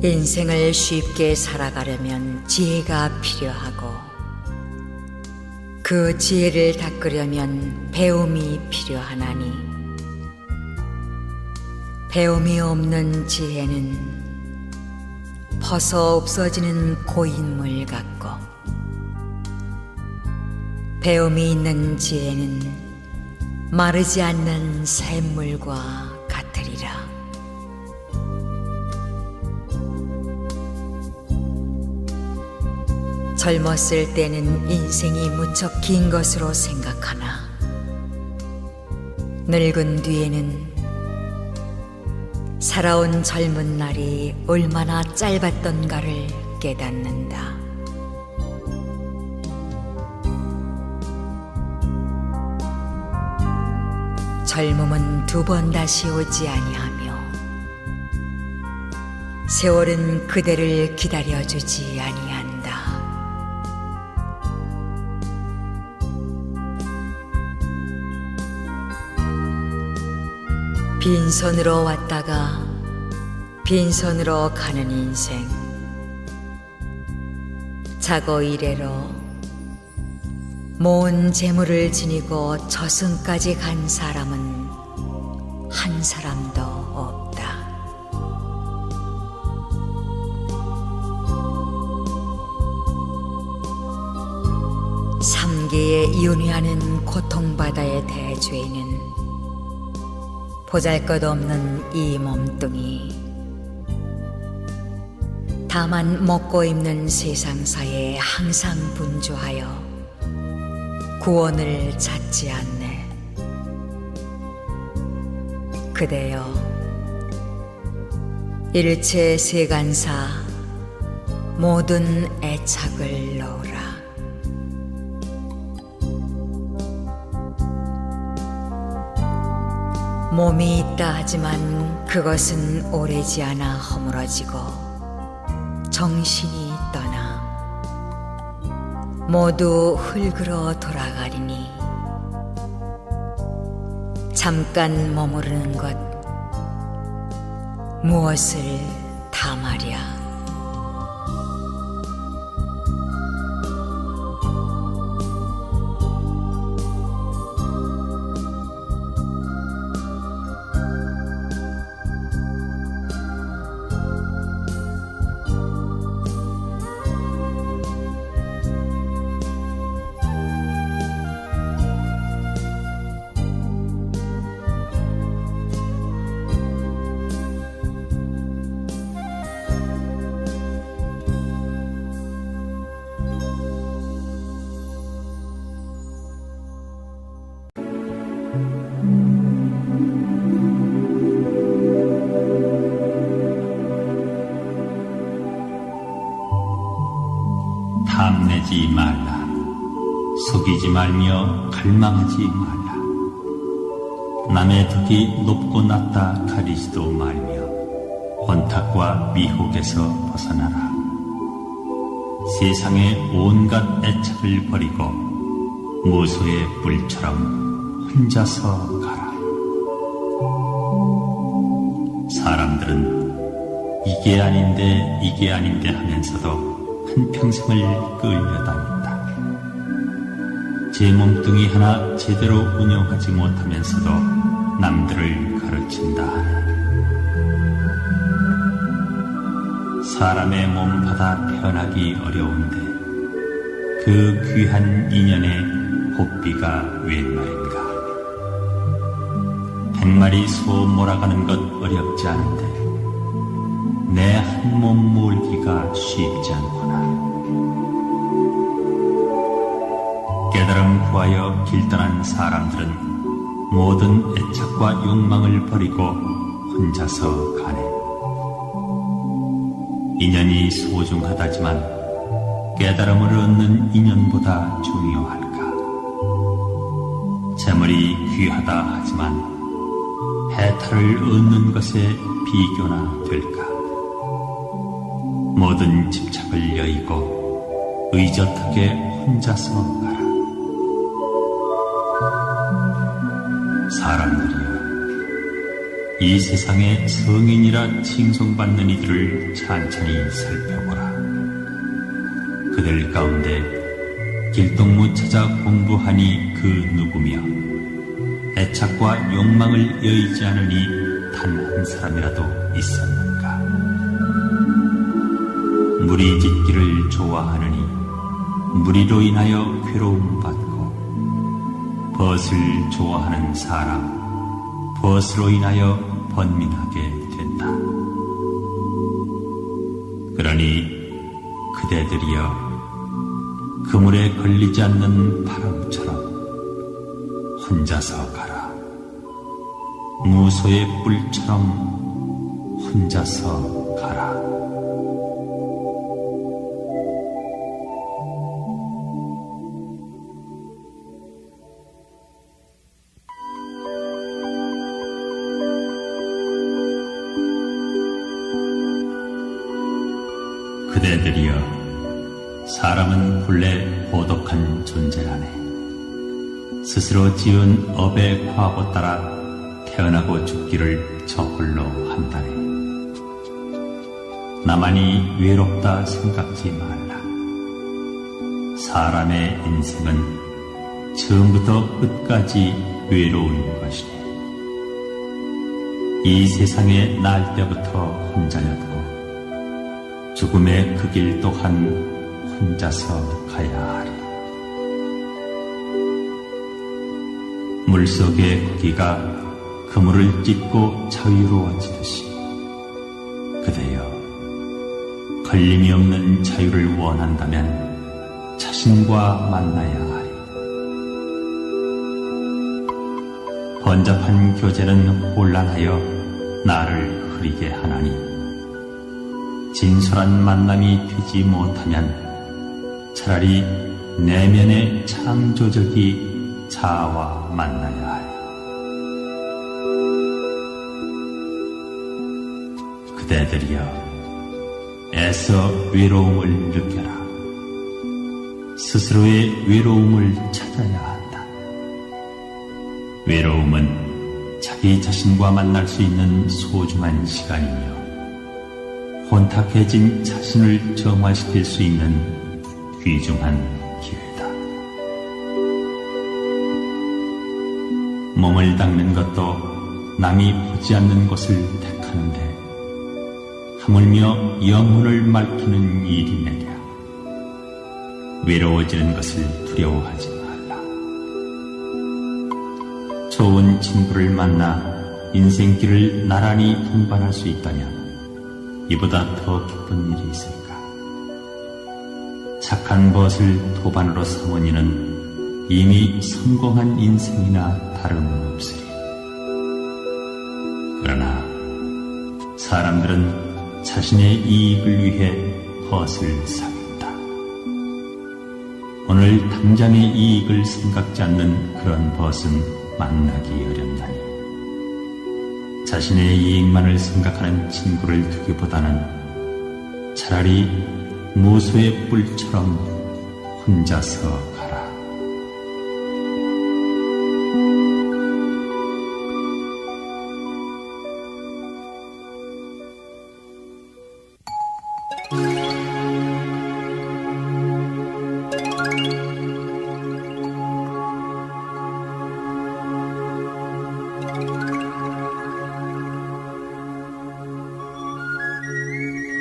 인생을 쉽게 살아가려면 지혜가 필요하고 그 지혜를 닦으려면 배움이 필요하나니 배움이 없는 지혜는 벗어 없어지는 고인물 같고 배움이 있는 지혜는 마르지 않는 샘물과 같으리라. 젊었을 때는 인생이 무척 긴 것으로 생각하나 늙은 뒤에는 살아온 젊은 날이 얼마나 짧았던가를 깨닫는다. 젊음은 두 번 다시 오지 아니하며 세월은 그대를 기다려주지 아니한다. 빈손으로 왔다가 빈손으로 가는 인생, 자고 이래로 모은 재물을 지니고 저승까지 간 사람은 한 사람도 없다. 삼계에 윤회하는 고통바다의 대죄인은 보잘것없는 이 몸뚱이, 다만 먹고 입는 세상사에 항상 분주하여 구원을 찾지 않네. 그대여, 일체 세간사 모든 애착을 놓으라. 몸이 있다 하지만 그것은 오래지 않아 허물어지고 정신이 떠나 모두 흙으로 돌아가리니 잠깐 머무르는 것 무엇을 담하랴. 탐내지 말라. 속이지 말며 갈망하지 말라. 남의 덕이 높고 낮다 가리지도 말며 혼탁과 미혹에서 벗어나라. 세상의 온갖 애착을 버리고 무소의 불처럼 혼자서 가라. 사람들은 이게 아닌데 하면서도 한평생을 끌려다닌다. 제 몸뚱이 하나 제대로 운영하지 못하면서도 남들을 가르친다 하네. 사람의 몸 받아 태어나기 어려운데 그 귀한 인연에 복비가 웬 말인가. 100마리 소 몰아가는 것 어렵지 않은데 내 한 몸 몰기가 쉽지 않구나. 깨달음 구하여 길 떠난 사람들은 모든 애착과 욕망을 버리고 혼자서 가네. 인연이 소중하다지만 깨달음을 얻는 인연보다 중요할까? 재물이 귀하다 하지만 해탈을 얻는 것에 비교나 될까? 모든 집착을 여의고 의젓하게 혼자서 가라. 사람들이여, 이 세상에 성인이라 칭송받는 이들을 찬찬히 살펴보라. 그들 가운데 길동무 찾아 공부하니 그 누구며 애착과 욕망을 여의지 않으니 단 한 사람이라도 있었는가. 무리 짓기를 좋아하느니 무리로 인하여 괴로움을 받고, 벗을 좋아하는 사람 벗으로 인하여 번민하게 된다. 그러니 그대들이여 그물에 걸리지 않는 바람처럼 혼자서 가라. 무소의 뿔처럼 혼자서 가라. 그대들이여 사람은 본래 고독한 존재라네. 스스로 지은 업의 과보 따라 태어나고 죽기를 저홀로 한다네. 나만이 외롭다 생각지 말라. 사람의 인생은 처음부터 끝까지 외로운 것이네. 이 세상에 날 때부터 혼자였고 죽음의 그 길 또한 혼자서 가야 하리. 물속의 고기가 그물을 찢고 자유로워지듯이 그대여 걸림이 없는 자유를 원한다면 자신과 만나야 하리. 번잡한 교제는 혼란하여 나를 흐리게 하나니 진솔한 만남이 되지 못하면 차라리 내면의 창조적이 자아와 만나야 하리. 그대들이여 애써 외로움을 느껴라. 스스로의 외로움을 찾아야 한다. 외로움은 자기 자신과 만날 수 있는 소중한 시간이며 혼탁해진 자신을 정화시킬 수 있는 귀중한 기회다. 몸을 닦는 것도 남이 보지 않는 곳을 택하는데 하물며 영혼을 맑히는 일이내랴. 외로워지는 것을 두려워하지 말라. 좋은 친구를 만나 인생길을 나란히 동반할 수 있다면 이보다 더 기쁜 일이 있을까? 착한 벗을 도반으로 삼은 이는 이미 성공한 인생이나 다름없으리. 그러나 사람들은 자신의 이익을 위해 벗을 사귄다. 오늘 당장의 이익을 생각지 않는 그런 벗은 만나기 어렵나니 자신의 이익만을 생각하는 친구를 두기보다는 차라리 무소의 뿔처럼 혼자서 가라.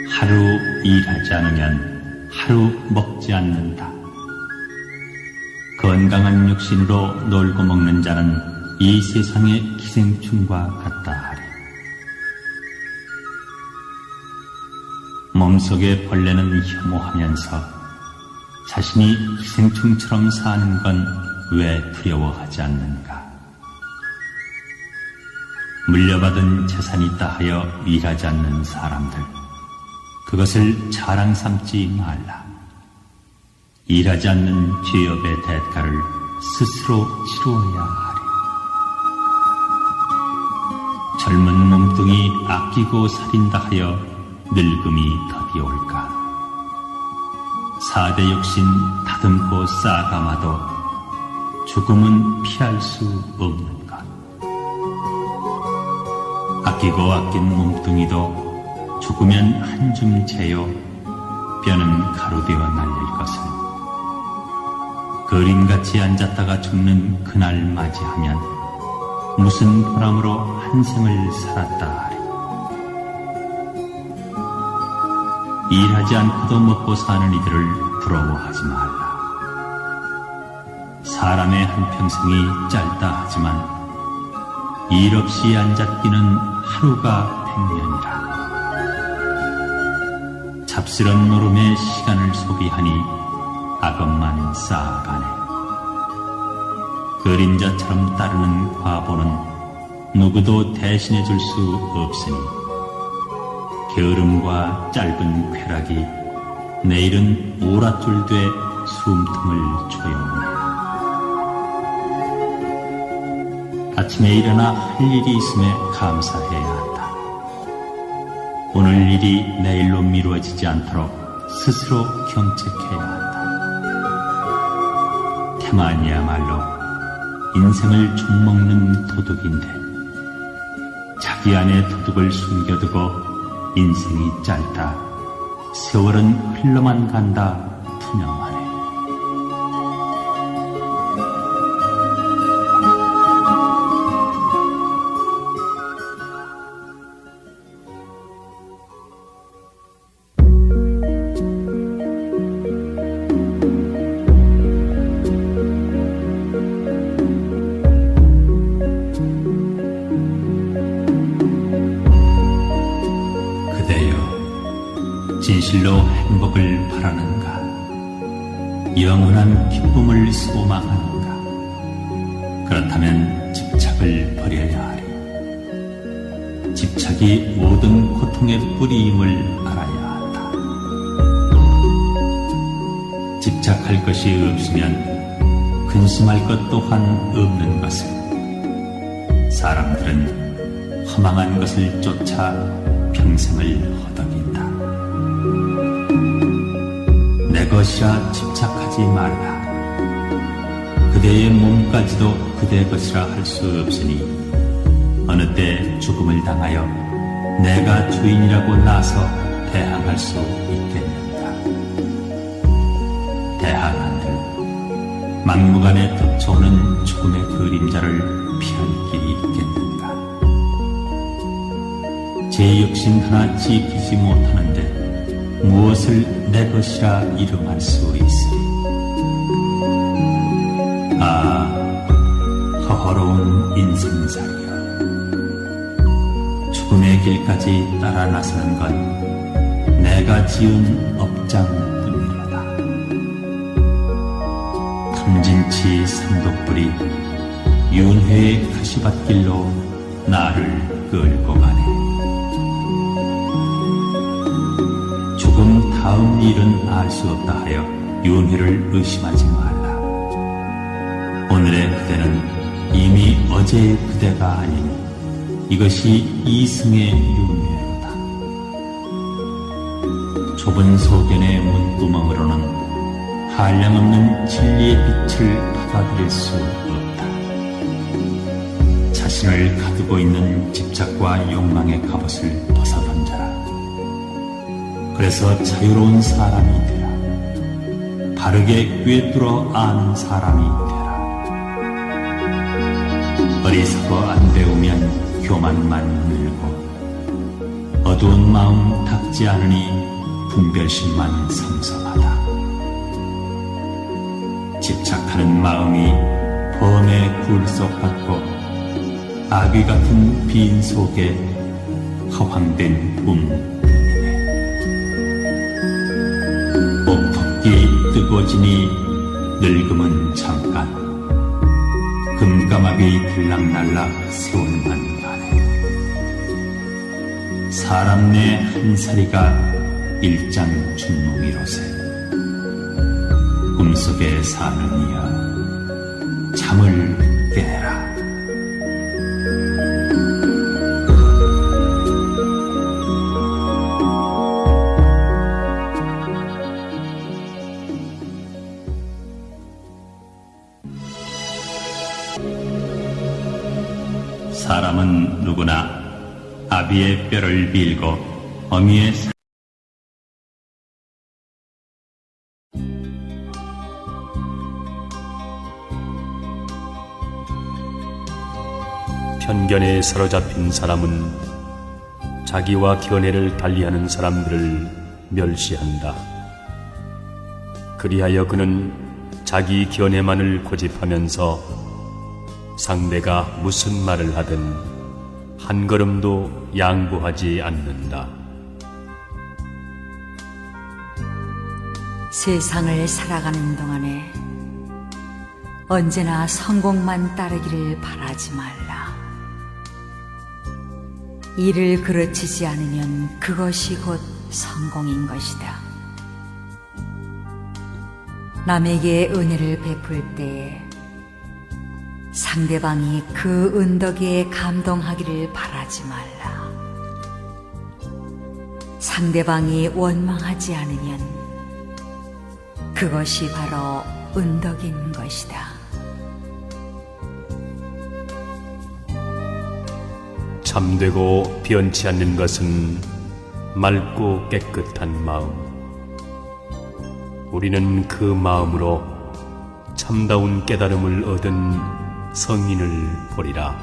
하루 일하지 않으면 하루 먹지 않는다. 건강한 육신으로 놀고 먹는 자는 이 세상의 기생충과 같다 하리. 몸속의 벌레는 혐오하면서 자신이 기생충처럼 사는 건 왜 두려워하지 않는가? 물려받은 재산이 있다 하여 일하지 않는 사람들, 그것을 자랑 삼지 말라. 일하지 않는 죄업의 대가를 스스로 치루어야 하리. 젊은 몸뚱이 아끼고 살인다 하여 늙음이 더디 올까? 4대 욕심 다듬고 싸감아도 죽음은 피할 수 없는 것. 아끼고 아낀 몸뚱이도 죽으면 한 줌 재요 뼈는 가루되어 날릴 것을 그림같이 앉았다가 죽는 그날 맞이하면 무슨 보람으로 한 생을 살았다 하리. 일하지 않고도 먹고 사는 이들을 부러워하지 말라. 사람의 한평생이 짧다 하지만 일 없이 앉아 뛰는 하루가 100년이라. 잡스런 노름에 시간을 소비하니 악업만 쌓아가네. 그림자처럼 따르는 과보는 누구도 대신해 줄 수 없으니 게으름과 짧은 쾌락이 내일은 오랏줄 돼 숨통을 조여오네. 아침에 일어나 할 일이 있음에 감사해야 한다. 오늘 일이 내일로 미루어지지 않도록 스스로 경책해야 한다. 태만이야말로 인생을 좀먹는 도둑인데 자기 안에 도둑을 숨겨두고 인생이 짧다, 세월은 흘러만 간다 투명하네. 진실로 행복을 바라는가? 영원한 기쁨을 소망하는가? 그렇다면 집착을 버려야 하리. 집착이 모든 고통의 뿌리임을 알아야 한다. 집착할 것이 없으면 근심할 것 또한 없는 것을. 사람들은 허망한 것을 쫓아 평생을 허덕인다. 내 것이라 집착하지 말라. 그대의 몸까지도 그대 것이라 할 수 없으니 어느 때 죽음을 당하여 내가 주인이라고 나서 대항할 수 있겠는가. 대항한들 막무가내 덮쳐오는 죽음의 그림자를 피할 길이 있겠는가. 제 욕심 하나 지키지 못하는데 무엇을 내 것이라 이름할 수 있으리. 아, 허허로운 인생살이여. 죽음의 길까지 따라 나서는 건 내가 지은 업장뿐이로다. 탐진치 삼독불이 윤회의 가시밭길로 나를 끌고 가네. 다음 일은 알 수 없다 하여 윤회를 의심하지 말라. 오늘의 그대는 이미 어제의 그대가 아니니 이것이 이승의 윤회로다. 좁은 소견의 문구멍으로는 한량없는 진리의 빛을 받아들일 수 없다. 자신을 가두고 있는 집착과 욕망의 갑옷을 벗어던져라. 그래서 자유로운 사람이 되라. 바르게 꿰뚫어 아는 사람이 되라. 어리석어 안 배우면 교만만 늘고 어두운 마음 닦지 않으니 분별심만 성성하다. 집착하는 마음이 범의 굴속 같고 아귀 같은 빈 속에 허황된 꿈. 옥토끼 뜨거지니 늙음은 잠깐. 금까마귀 들락날락 세월만 가네. 사람 내 한 사리가 일장 춘몽이로세. 꿈속에 사는 이여 잠을 깨라. 사람은 누구나 아비의 뼈를 빌고 어미의 편견에 사로잡힌 사람은 자기와 견해를 달리하는 사람들을 멸시한다. 그리하여 그는 자기 견해만을 고집하면서 상대가 무슨 말을 하든 한 걸음도 양보하지 않는다. 세상을 살아가는 동안에 언제나 성공만 따르기를 바라지 말라. 일을 그르치지 않으면 그것이 곧 성공인 것이다. 남에게 은혜를 베풀 때에 상대방이 그 은덕에 감동하기를 바라지 말라. 상대방이 원망하지 않으면 그것이 바로 은덕인 것이다. 참되고 변치 않는 것은 맑고 깨끗한 마음. 우리는 그 마음으로 참다운 깨달음을 얻은 성인을 보리라.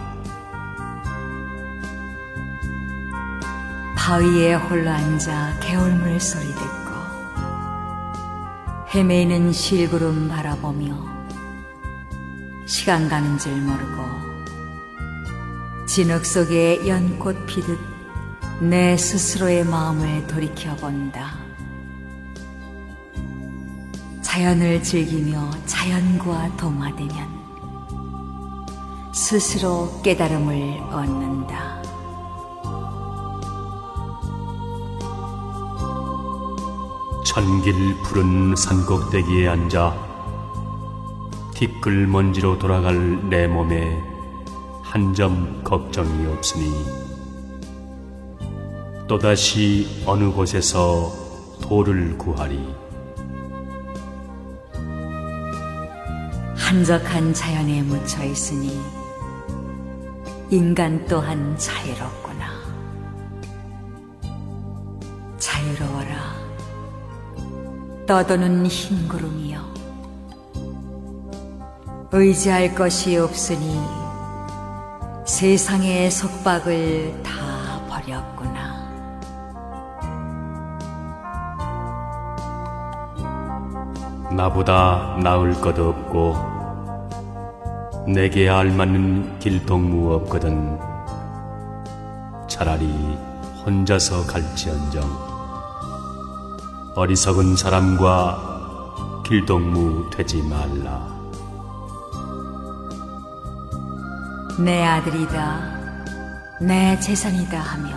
바위에 홀로 앉아 개울물 소리 듣고 헤매이는 실구름 바라보며 시간 가는 줄 모르고 진흙 속에 연꽃 피듯 내 스스로의 마음을 돌이켜본다. 자연을 즐기며 자연과 동화되면 스스로 깨달음을 얻는다. 천길 푸른 산꼭대기에 앉아 티끌 먼지로 돌아갈 내 몸에 한 점 걱정이 없으니 또다시 어느 곳에서 돌을 구하리. 한적한 자연에 묻혀 있으니 인간 또한 자유롭구나. 자유로워라. 떠도는 흰 구름이여. 의지할 것이 없으니 세상의 속박을 다 버렸구나. 나보다 나을 것 없고 내게 알맞는 길동무 없거든. 차라리 혼자서 갈지언정 어리석은 사람과 길동무 되지 말라. 내 아들이다, 내 재산이다 하며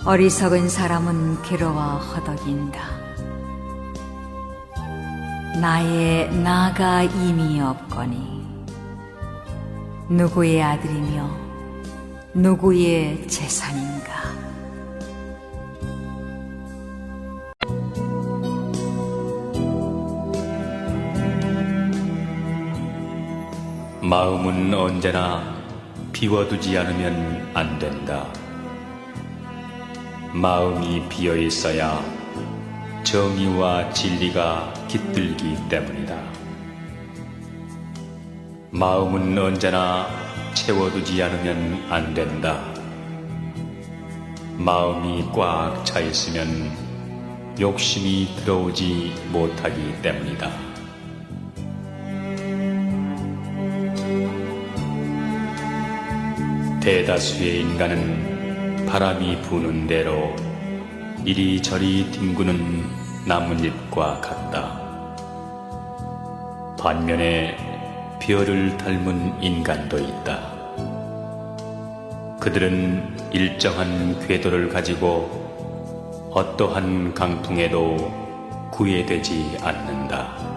어리석은 사람은 괴로워 허덕인다. 나의 나가 이미 없거니 누구의 아들이며 누구의 재산인가. 마음은 언제나 비워두지 않으면 안 된다. 마음이 비어 있어야 정의와 진리가 깃들기 때문이다. 마음은 언제나 채워두지 않으면 안 된다. 마음이 꽉 차 있으면 욕심이 들어오지 못하기 때문이다. 대다수의 인간은 바람이 부는 대로 이리저리 뒹구는 나뭇잎과 같다. 반면에 별을 닮은 인간도 있다. 그들은 일정한 궤도를 가지고 어떠한 강풍에도 구애되지 않는다.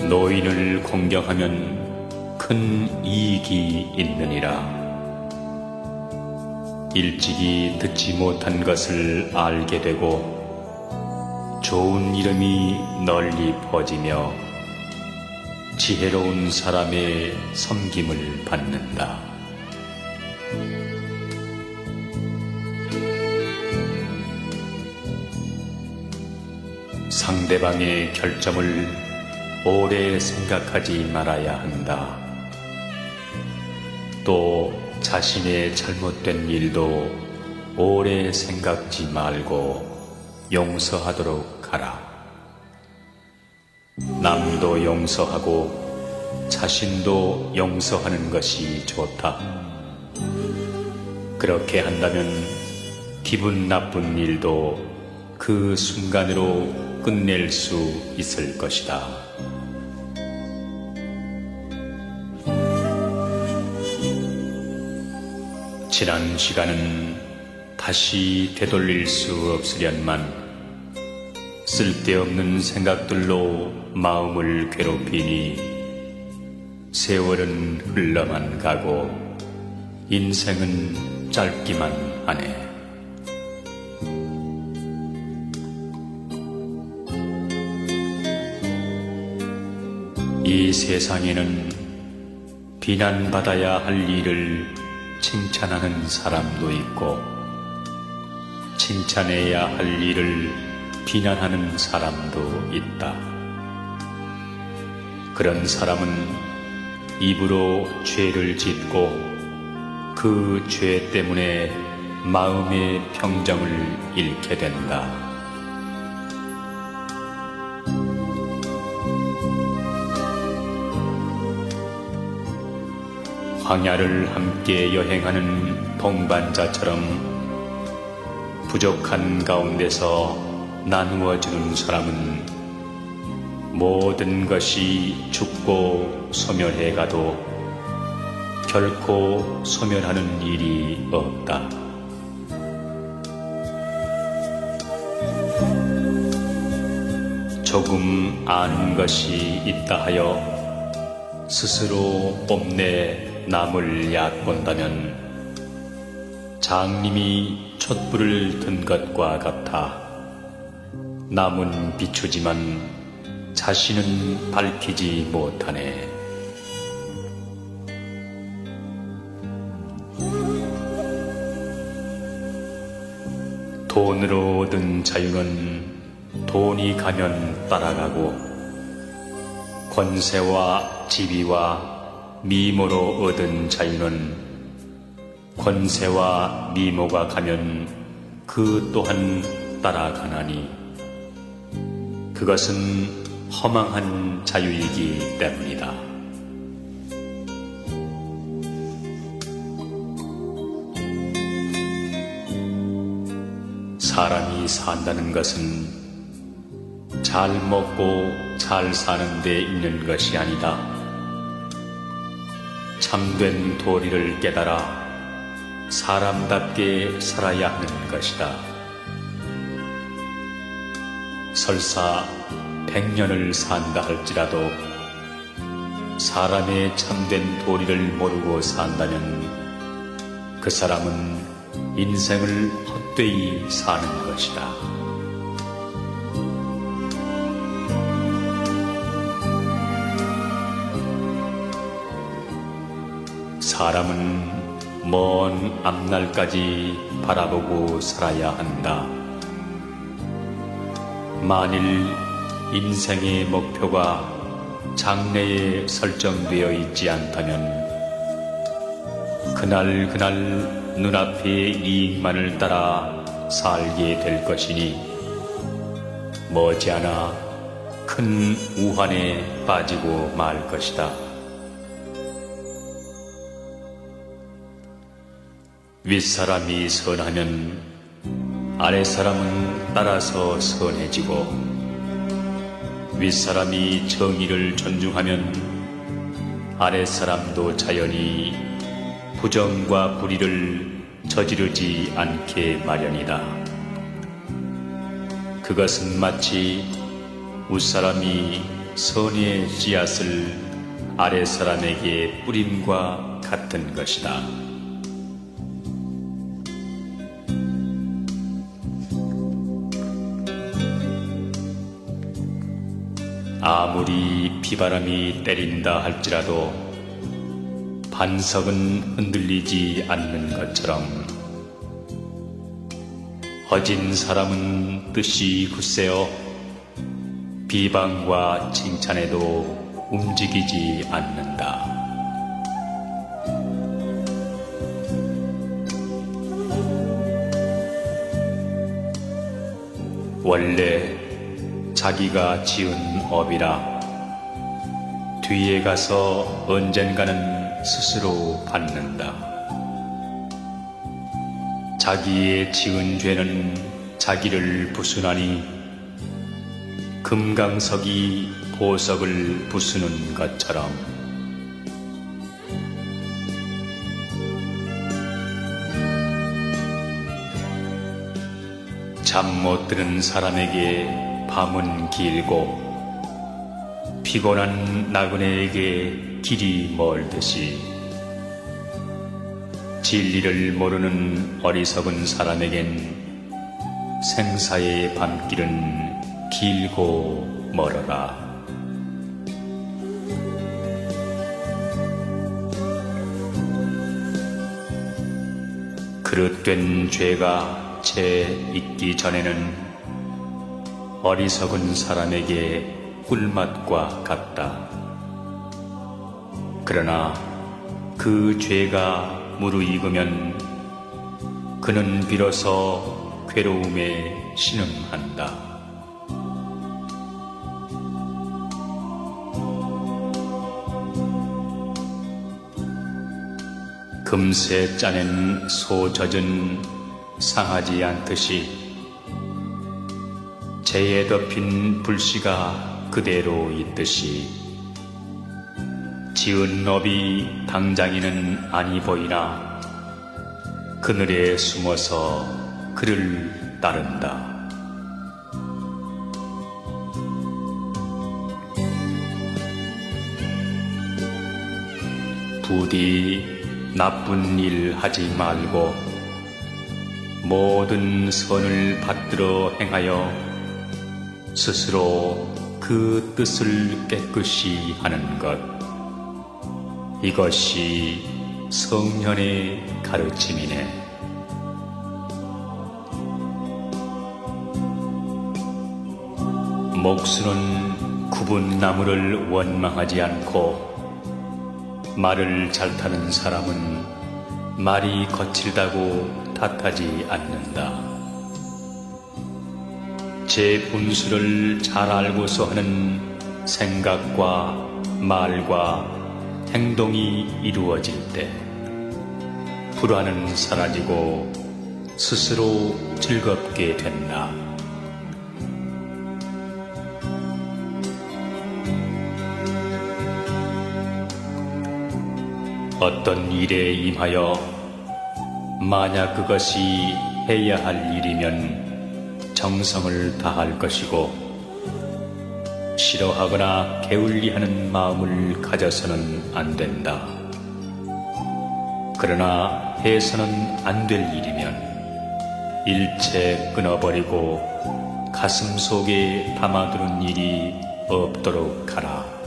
노인을 공경하면 큰 이익이 있느니라. 일찍이 듣지 못한 것을 알게 되고 좋은 이름이 널리 퍼지며 지혜로운 사람의 섬김을 받는다. 상대방의 결점을 오래 생각하지 말아야 한다. 또 자신의 잘못된 일도 오래 생각지 말고 용서하도록 하라. 남도 용서하고 자신도 용서하는 것이 좋다. 그렇게 한다면 기분 나쁜 일도 그 순간으로 끝낼 수 있을 것이다. 지난 시간은 다시 되돌릴 수 없으련만 쓸데없는 생각들로 마음을 괴롭히니 세월은 흘러만 가고 인생은 짧기만 하네. 이 세상에는 비난받아야 할 일을 칭찬하는 사람도 있고 칭찬해야 할 일을 비난하는 사람도 있다. 그런 사람은 입으로 죄를 짓고 그 죄 때문에 마음의 평정을 잃게 된다. 광야를 함께 여행하는 동반자처럼 부족한 가운데서 나누어주는 사람은 모든 것이 죽고 소멸해가도 결코 소멸하는 일이 없다. 조금 아는 것이 있다 하여 스스로 뽐내 남을 얕본다면 장님이 촛불을 든 것과 같아 남은 비추지만 자신은 밝히지 못하네. 돈으로 얻은 자유는 돈이 가면 따라가고 권세와 지위와 미모로 얻은 자유는 권세와 미모가 가면 그 또한 따라가나니 그것은 허망한 자유이기 때문이다. 사람이 산다는 것은 잘 먹고 잘 사는 데 있는 것이 아니다. 참된 도리를 깨달아 사람답게 살아야 하는 것이다. 설사 100년을 산다 할지라도 사람의 참된 도리를 모르고 산다면 그 사람은 인생을 헛되이 사는 것이다. 사람은 먼 앞날까지 바라보고 살아야 한다. 만일 인생의 목표가 장래에 설정되어 있지 않다면 그날 눈앞의 이익만을 따라 살게 될 것이니 머지않아 큰 우환에 빠지고 말 것이다. 윗사람이 선하면 아랫사람은 따라서 선해지고 윗사람이 정의를 존중하면 아랫사람도 자연히 부정과 불의를 저지르지 않게 마련이다. 그것은 마치 윗사람이 선의 씨앗을 아랫사람에게 뿌림과 같은 것이다. 아무리 비바람이 때린다 할지라도 반석은 흔들리지 않는 것처럼 허진 사람은 뜻이 굳세어 비방과 칭찬에도 움직이지 않는다. 원래 자기가 지은 업이라 뒤에 가서 언젠가는 스스로 받는다. 자기의 지은 죄는 자기를 부수나니 금강석이 보석을 부수는 것처럼 잠 못 드는 사람에게 밤은 길고 피곤한 나그네에게 길이 멀듯이 진리를 모르는 어리석은 사람에겐 생사의 밤길은 길고 멀어라. 그릇된 죄가 채 있기 전에는 어리석은 사람에게 꿀맛과 같다. 그러나 그 죄가 무르익으면 그는 비로소 괴로움에 신음한다. 금세 짜낸 소 젖은 상하지 않듯이 재에 덮인 불씨가 그대로 있듯이 지은 업이 당장에는 아니 보이나 그늘에 숨어서 그를 따른다. 부디 나쁜 일 하지 말고 모든 선을 받들어 행하여 스스로 그 뜻을 깨끗이 하는 것. 이것이 성현의 가르침이네. 목수는 굽은 나무를 원망하지 않고 말을 잘 타는 사람은 말이 거칠다고 탓하지 않는다. 제 분수를 잘 알고서 하는 생각과 말과 행동이 이루어질 때 불안은 사라지고 스스로 즐겁게 된다. 어떤 일에 임하여 만약 그것이 해야 할 일이면 정성을 다할 것이고 싫어하거나 게을리하는 마음을 가져서는 안 된다. 그러나 해서는 안 될 일이면 일체 끊어버리고 가슴 속에 담아두는 일이 없도록 하라.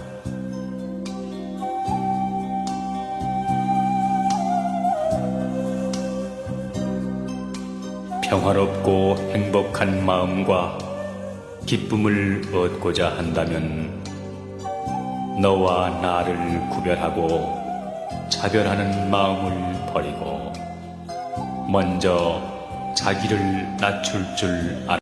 평화롭고 행복한 마음과 기쁨을 얻고자 한다면 너와 나를 구별하고 차별하는 마음을 버리고 먼저 자기를 낮출 줄 알아.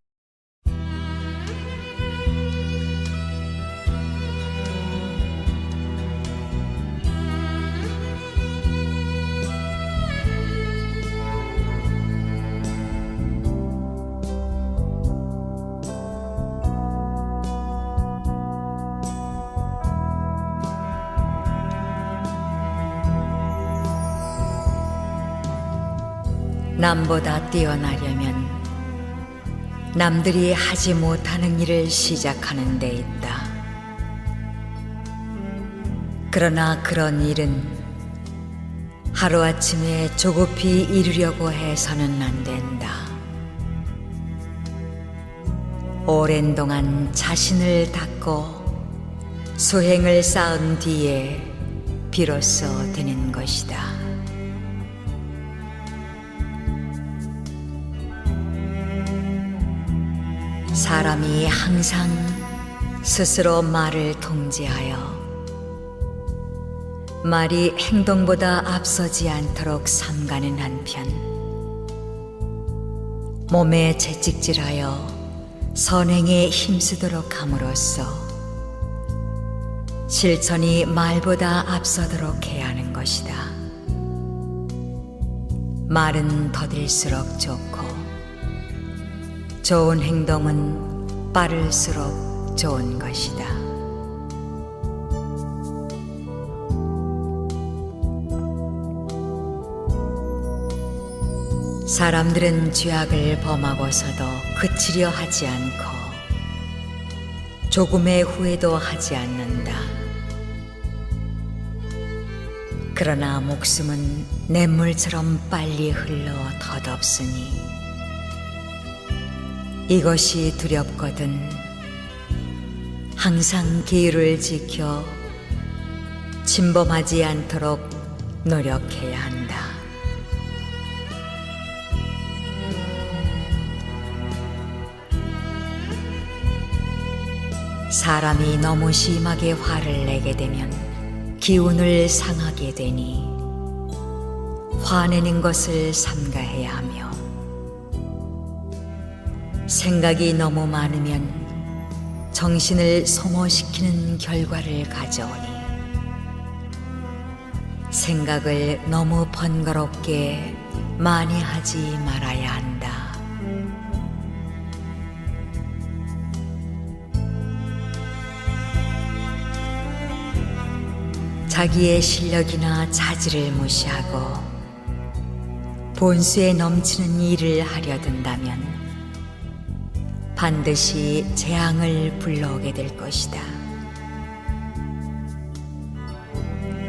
남보다 뛰어나려면 남들이 하지 못하는 일을 시작하는 데 있다. 그러나 그런 일은 하루아침에 조급히 이루려고 해서는 안 된다. 오랜 동안 자신을 닦고 수행을 쌓은 뒤에 비로소 되는 것이다. 사람이 항상 스스로 말을 통제하여 말이 행동보다 앞서지 않도록 삼가는 한편 몸에 채찍질하여 선행에 힘쓰도록 함으로써 실천이 말보다 앞서도록 해야 하는 것이다. 말은 더딜수록 좋고 좋은 행동은 빠를수록 좋은 것이다. 사람들은 죄악을 범하고서도 그치려 하지 않고 조금의 후회도 하지 않는다. 그러나 목숨은 냇물처럼 빨리 흘러 덧없으니 이것이 두렵거든 항상 계율을 지켜 침범하지 않도록 노력해야 한다. 사람이 너무 심하게 화를 내게 되면 기운을 상하게 되니 화내는 것을 삼가해야 하며 생각이 너무 많으면 정신을 소모시키는 결과를 가져오니 생각을 너무 번거롭게 많이 하지 말아야 한다. 자기의 실력이나 자질을 무시하고 본수에 넘치는 일을 하려 든다면 반드시 재앙을 불러오게 될 것이다.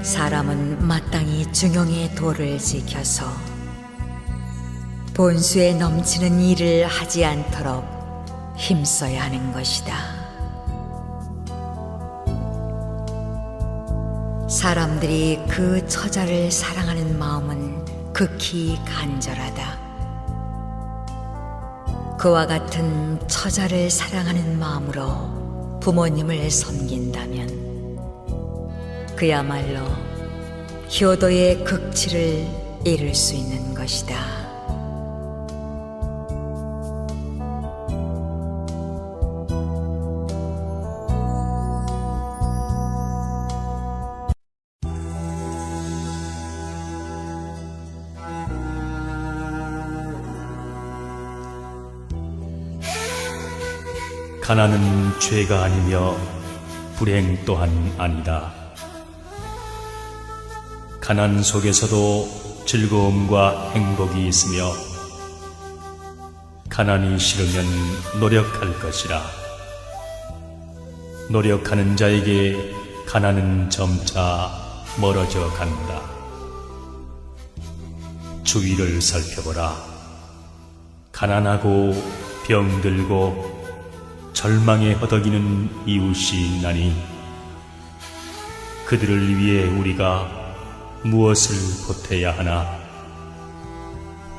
사람은 마땅히 중용의 도를 지켜서 본수에 넘치는 일을 하지 않도록 힘써야 하는 것이다. 사람들이 그 처자를 사랑하는 마음은 극히 간절하다. 그와 같은 처자를 사랑하는 마음으로 부모님을 섬긴다면 그야말로 효도의 극치를 이룰 수 있는 것이다. 가난은 죄가 아니며 불행 또한 아니다. 가난 속에서도 즐거움과 행복이 있으며 가난이 싫으면 노력할 것이라. 노력하는 자에게 가난은 점차 멀어져 간다. 주위를 살펴보라. 가난하고 병들고 절망에 허덕이는 이웃이 있나니 그들을 위해 우리가 무엇을 보태야 하나?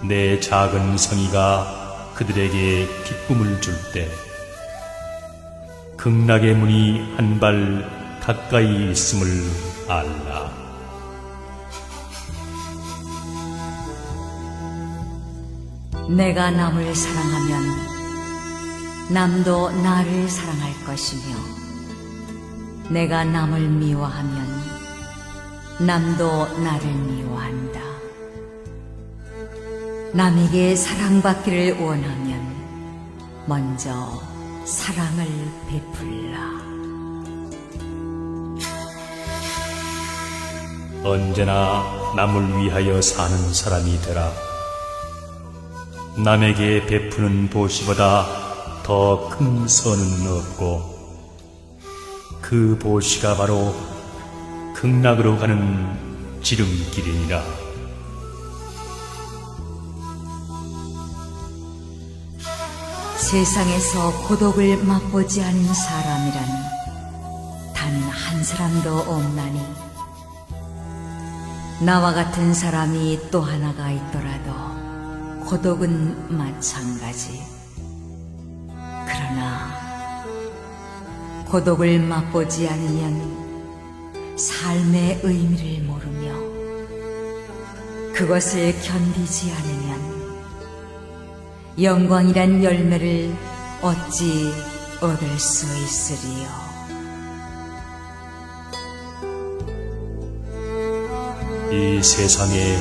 내 작은 성의가 그들에게 기쁨을 줄 때 극락의 문이 한 발 가까이 있음을 알라. 내가 남을 사랑하면 남도 나를 사랑할 것이며 내가 남을 미워하면 남도 나를 미워한다. 남에게 사랑받기를 원하면 먼저 사랑을 베풀라. 언제나 남을 위하여 사는 사람이 되라. 남에게 베푸는 보시보다 더 큰 선은 없고 그 보시가 바로 극락으로 가는 지름길이니라. 세상에서 고독을 맛보지 않은 사람이란 단 사람도 없나니 나와 같은 사람이 또 하나가 있더라도 고독은 마찬가지. 그러나 고독을 맛보지 않으면 삶의 의미를 모르며 그것을 견디지 않으면 영광이란 열매를 어찌 얻을 수 있으리요. 이 세상에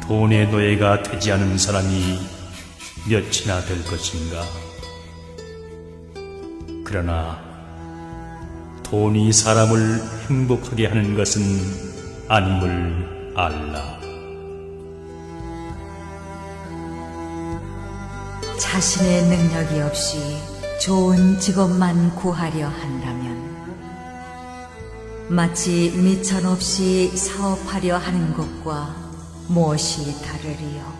돈의 노예가 되지 않은 사람이 몇이나 될 것인가? 그러나 돈이 사람을 행복하게 하는 것은 아님을 알라. 자신의 능력이 없이 좋은 직업만 구하려 한다면 마치 미천 없이 사업하려 하는 것과 무엇이 다르리요.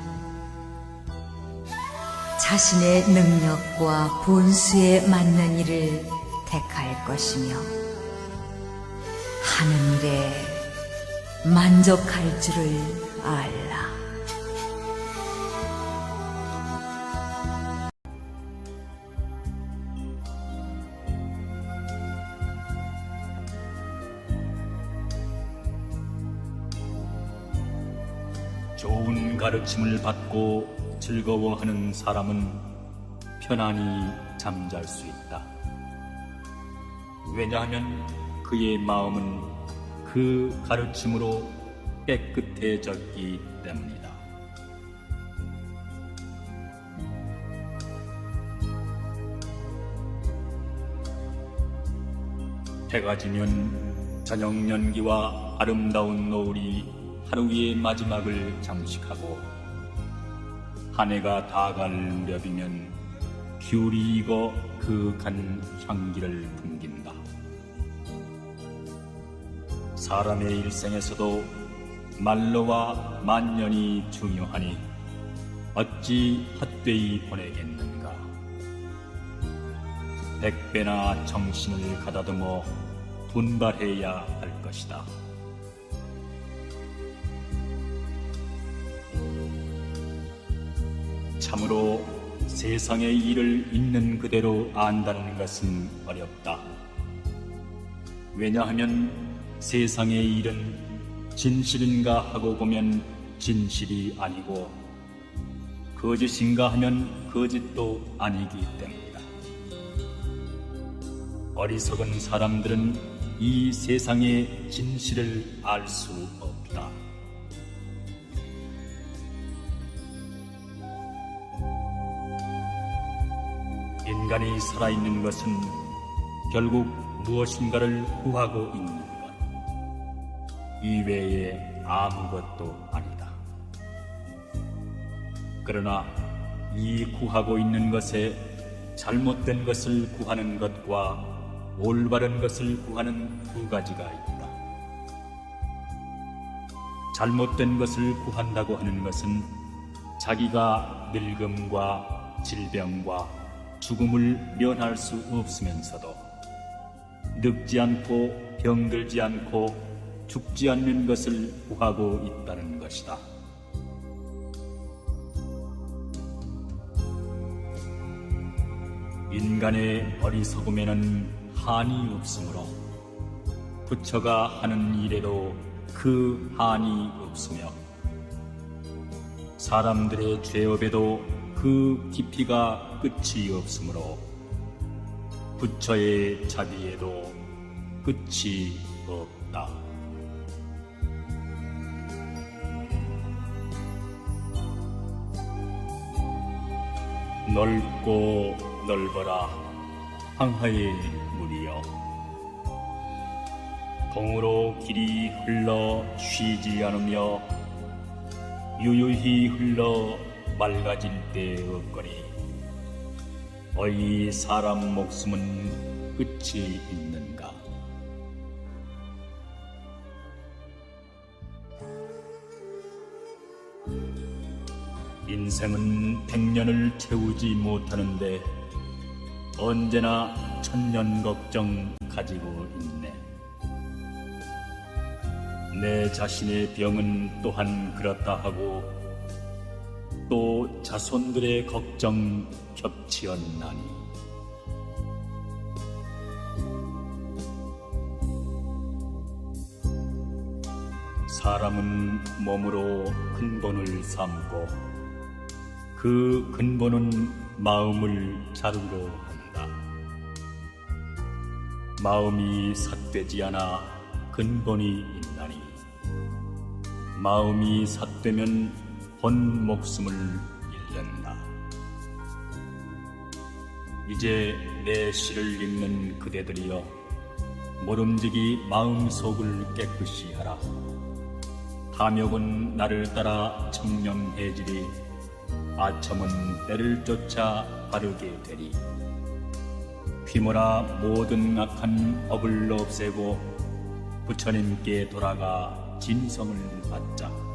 자신의 능력과 본수에 맞는 일을 택할 것이며 하는 일에 만족할 줄을 알라. 좋은 가르침을 받고 즐거워하는 사람은 편안히 잠잘 수 있다. 왜냐하면 그의 마음은 그 가르침으로 깨끗해졌기 때문이다. 해가 지면 저녁 연기와 아름다운 노을이 하루의 마지막을 장식하고 한 해가 다갈 무렵이면 귤이 익어 그윽한 향기를 풍긴다. 사람의 일생에서도 만로와 만년이 중요하니 어찌 헛되이 보내겠는가. 100배나 정신을 가다듬어 분발해야 할 것이다. 참으로 세상의 일을 있는 그대로 안다는 것은 어렵다. 왜냐하면 세상의 일은 진실인가 하고 보면 진실이 아니고 거짓인가 하면 거짓도 아니기 때문이다. 어리석은 사람들은 이 세상의 진실을 알 수 없다. 인간이 살아있는 것은 결국 무엇인가를 구하고 있는 것 이외에 아무것도 아니다. 그러나 이 구하고 있는 것에 잘못된 것을 구하는 것과 올바른 것을 구하는 두 가지가 있다. 잘못된 것을 구한다고 하는 것은 자기가 늙음과 질병과 죽음을 면할 수 없으면서도 늙지 않고 병들지 않고 죽지 않는 것을 구하고 있다는 것이다. 인간의 어리석음에는 한이 없으므로 부처가 하는 일에도 그 한이 없으며 사람들의 죄업에도 그 깊이가 끝이 없으므로 부처의 자비에도 끝이 없다. 넓고 넓어라 황하의 물이여, 동으로 길이 흘러 쉬지 않으며 유유히 흘러 맑아질 데 없거니 어이 사람 목숨은 끝이 있는가. 인생은 100년을 채우지 못하는데 언제나 1000년 걱정 가지고 있네. 내 자신의 병은 또한 그렇다 하고 또 자손들의 걱정 겹치었나니 사람은 몸으로 근본을 삼고 그 근본은 마음을 자루로 한다. 마음이 삿되지 않아 근본이 있나니 마음이 삿되면 본 목숨을 잃는다. 이제 내 시를 읽는 그대들이여 모름지기 마음속을 깨끗이 하라. 탐욕은 나를 따라 청렴해지리 아첨은 때를 쫓아 바르게 되리. 휘몰아 모든 악한 업을 없애고 부처님께 돌아가 진성을 받자.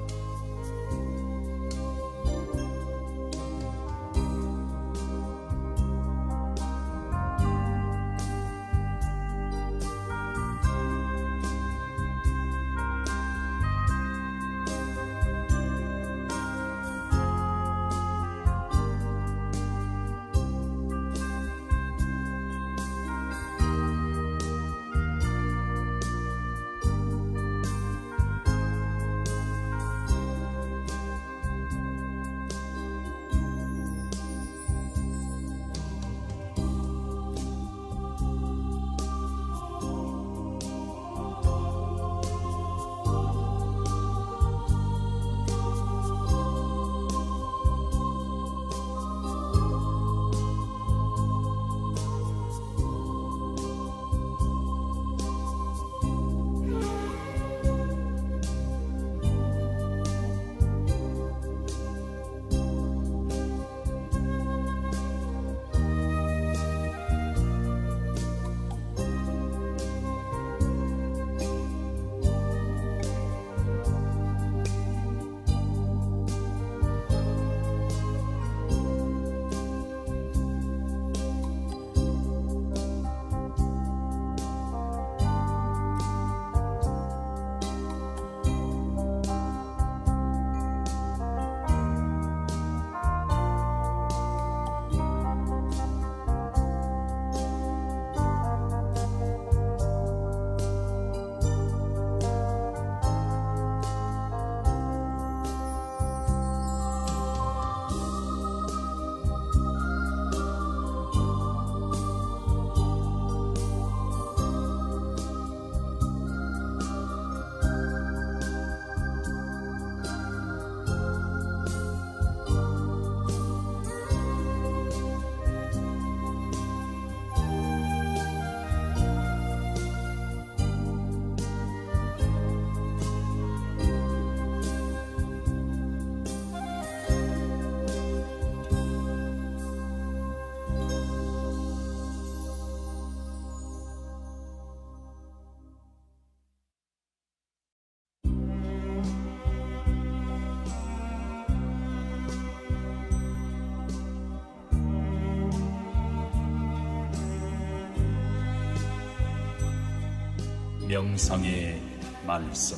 명상의 말씀.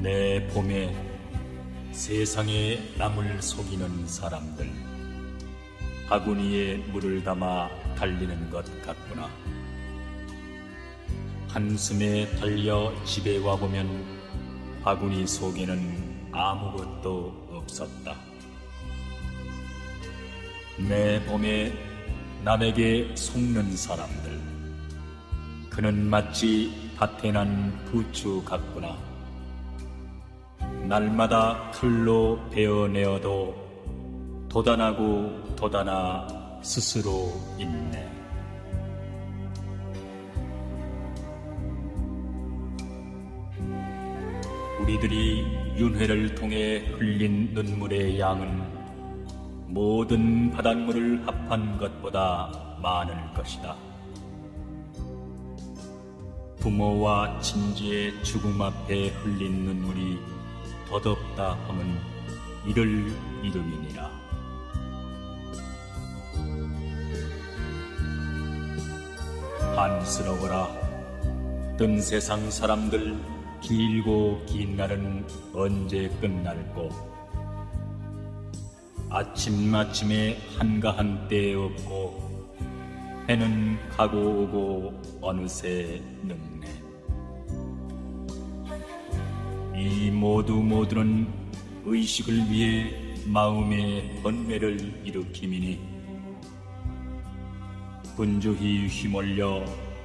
내 봄에 세상에 남을 속이는 사람들, 바구니에 물을 담아 달리는 것 같구나. 한숨에 달려 집에 와보면 바구니 속에는 아무것도 없었다. 내 봄에 남에게 속는 사람들, 그는 마치 밭에 난 부추 같구나. 날마다 칼로 베어내어도 돋아나고 돋아나 스스로 있네. 우리들이 윤회를 통해 흘린 눈물의 양은 모든 바닷물을 합한 것보다 많을 것이다. 부모와 친지의 죽음 앞에 흘린 눈물이 더덥다 함은 이를 이름이니라. 안쓰러워라. 뜬 세상 사람들 길고 긴 날은 언제 끝날꼬. 아침마침에 한가한 때 없고 해는 가고 오고 어느새 늙네. 이 모두는 의식을 위해 마음의 번뇌를 일으킴이니 분주히 휘몰려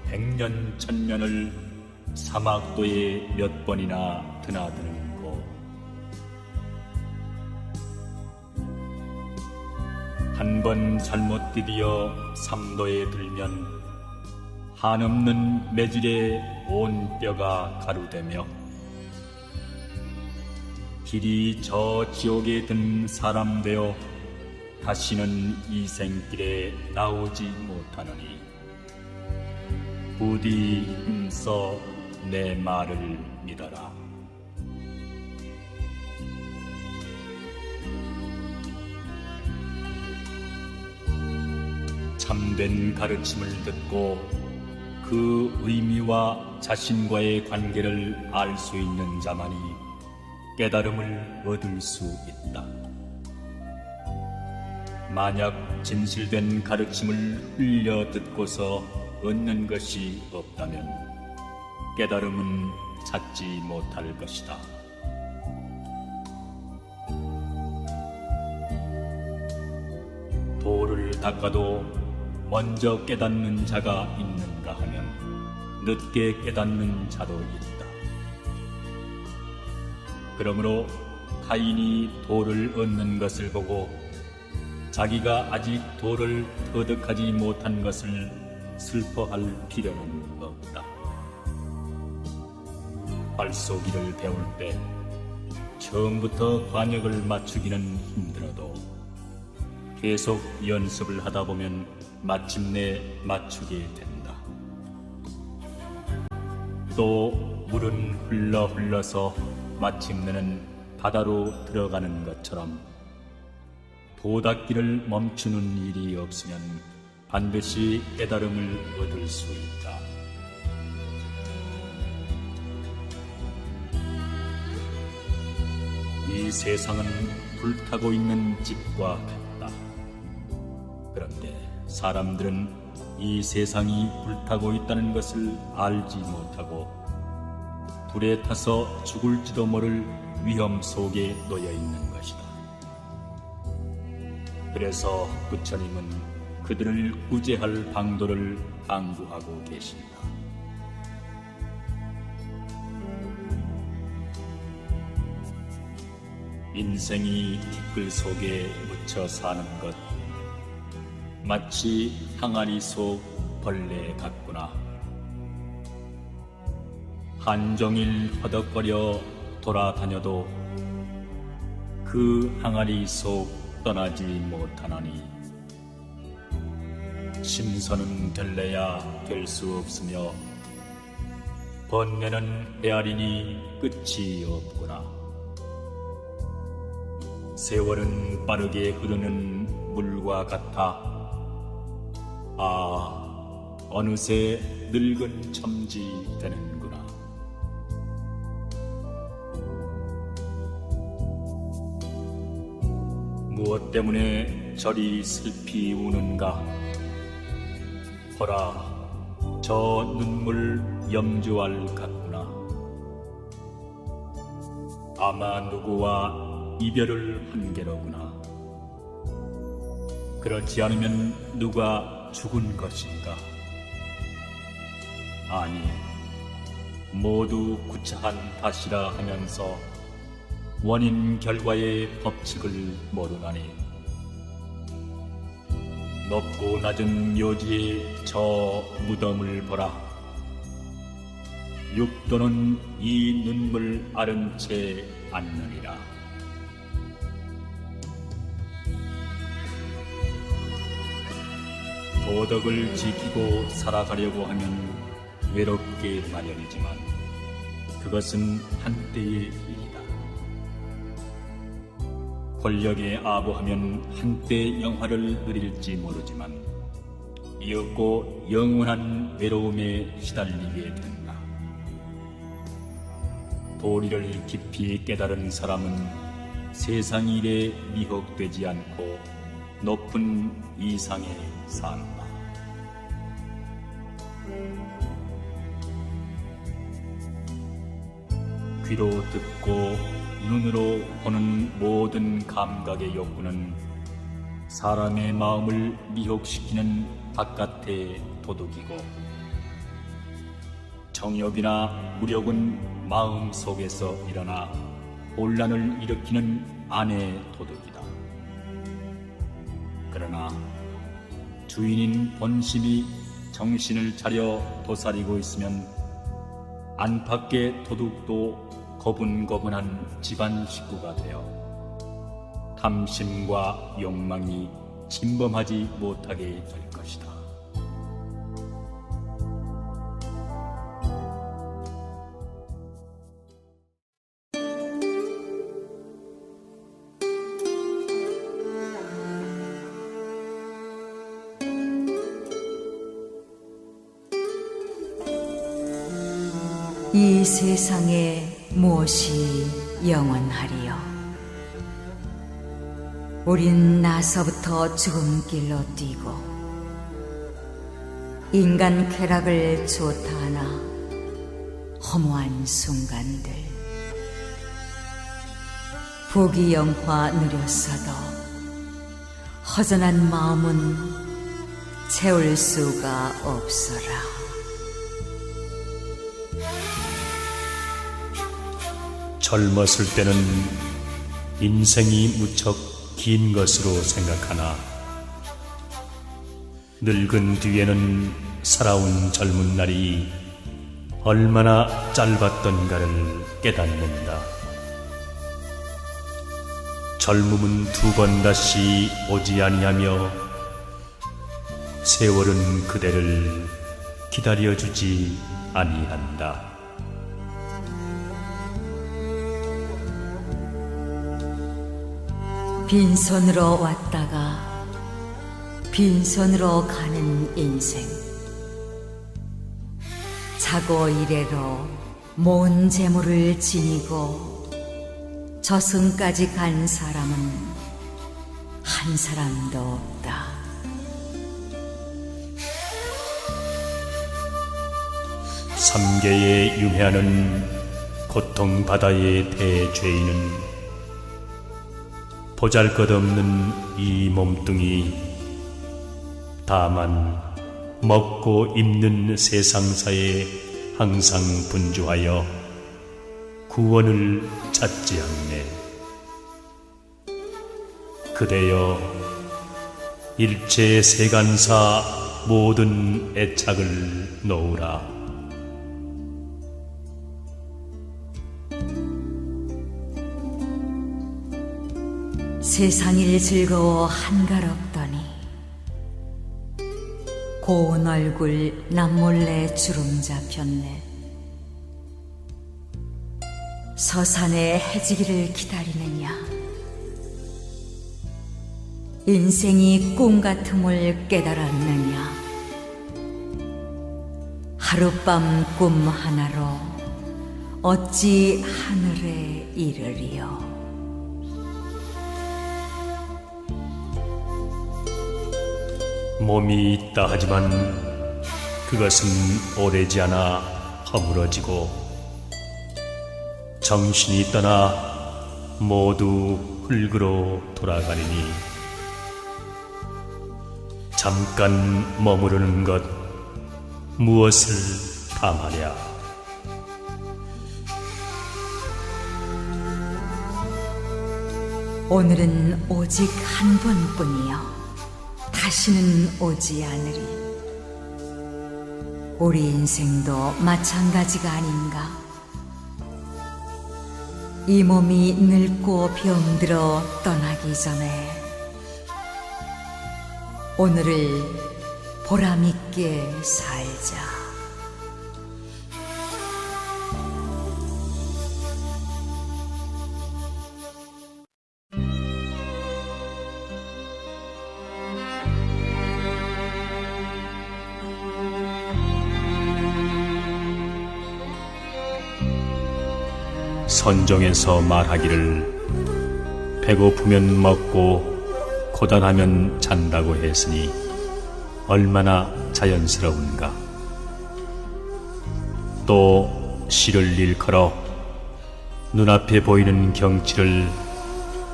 백년 천년을 사막도에 몇 번이나 드나드는 거. 한 번 잘못 디디어 삼도에 들면 한없는 매질에 온 뼈가 가루되며 길이 저 지옥에 든 사람 되어 다시는 이 생길에 나오지 못하노니 부디 힘써 내 말을 믿어라. 참된 가르침을 듣고 그 의미와 자신과의 관계를 알 수 있는 자만이 깨달음을 얻을 수 있다. 만약 진실된 가르침을 흘려 듣고서 얻는 것이 없다면 깨달음은 찾지 못할 것이다. 돌을 닦아도 먼저 깨닫는 자가 있는가 하면 늦게 깨닫는 자도 있다. 그러므로 가인이 돌을 얻는 것을 보고 자기가 아직 돌을 터득하지 못한 것을 슬퍼할 필요는 없다. 발쏘기를 배울 때 처음부터 관역을 맞추기는 힘들어도 계속 연습을 하다 보면 마침내 맞추게 된다. 또 물은 흘러서 마침내는 바다로 들어가는 것처럼 도닦기를 멈추는 일이 없으면 반드시 깨달음을 얻을 수 있다. 이 세상은 불타고 있는 집과 같다. 그런데 사람들은 이 세상이 불타고 있다는 것을 알지 못하고 불에 타서 죽을지도 모를 위험 속에 놓여 있는 것이다. 그래서 부처님은 그들을 구제할 방도를 당부하고 계신다. 인생이 티끌 속에 묻혀 사는 것 마치 항아리 속 벌레 같구나. 한종일 허덕거려 돌아다녀도 그 항아리 속 떠나지 못하나니 심선은 될래야 될 수 없으며 번뇌는 헤아리니 끝이 없구나. 세월은 빠르게 흐르는 물과 같아 어느새 늙은 첨지 되는구나. 무엇 때문에 저리 슬피 우는가? 보라, 저 눈물 염주알 같구나. 아마 누구와 이별을 한 게로구나. 그렇지 않으면 누가 죽은 것인가? 아니, 모두 구차한 탓이라 하면서 원인 결과의 법칙을 모르나니 높고 낮은 묘지의 저 무덤을 보라. 육도는 이 눈물 아른 채 앉느니라. 도덕을 지키고 살아가려고 하면 외롭게 마련이지만 그것은 한때의 일이다. 권력에 아부하면 한때 영화를 누릴지 모르지만 미없고 영원한 외로움에 시달리게 된다. 도리를 깊이 깨달은 사람은 세상 일에 미혹되지 않고 높은 이상에 산다. 귀로 듣고 눈으로 보는 모든 감각의 욕구는 사람의 마음을 미혹시키는 바깥의 도둑이고, 정욕이나 무력은 마음 속에서 일어나 혼란을 일으키는 안의 도둑이다. 그러나 주인인 본심이 정신을 차려 도사리고 있으면 안팎의 도둑도 거분거분한 집안 식구가 되어 탐심과 욕망이 침범하지 못하게 될 것이다. 이 세상에 무엇이 영원하리요? 우린 나서부터 죽음길로 뛰고 인간 쾌락을 좋다하나 허무한 순간들, 부귀영화 누렸어도 허전한 마음은 채울 수가 없어라. 젊었을 때는 인생이 무척 긴 것으로 생각하나 늙은 뒤에는 살아온 젊은 날이 얼마나 짧았던가를 깨닫는다. 젊음은 두 번 다시 오지 아니하며 세월은 그대를 기다려주지 아니한다. 빈손으로 왔다가 빈손으로 가는 인생, 자고 이래로 모은 재물을 지니고 저승까지 간 사람은 한 사람도 없다. 삼계에 유매하는 고통바다의 대죄인은 보잘것없는 이 몸뚱이, 다만 먹고 입는 세상사에 항상 분주하여 구원을 찾지 않네. 그대여, 일체 세간사 모든 애착을 놓으라. 세상일 즐거워 한가롭더니 고운 얼굴 남몰래 주름 잡혔네. 서산에 해지기를 기다리느냐, 인생이 꿈 같음을 깨달았느냐. 하룻밤 꿈 하나로 어찌 하늘에 이르리요. 몸이 있다 하지만 그것은 오래지 않아 허물어지고, 정신이 떠나 모두 흙으로 돌아가리니 잠깐 머무르는 것 무엇을 탐하랴. 오늘은 오직 한 번뿐이요, 다시는 오지 않으리. 우리 인생도 마찬가지가 아닌가. 이 몸이 늙고 병들어 떠나기 전에 오늘을 보람있게 살자. 선종에서 말하기를 배고프면 먹고 고단하면 잔다고 했으니 얼마나 자연스러운가. 또 시를 일컬어 눈앞에 보이는 경치를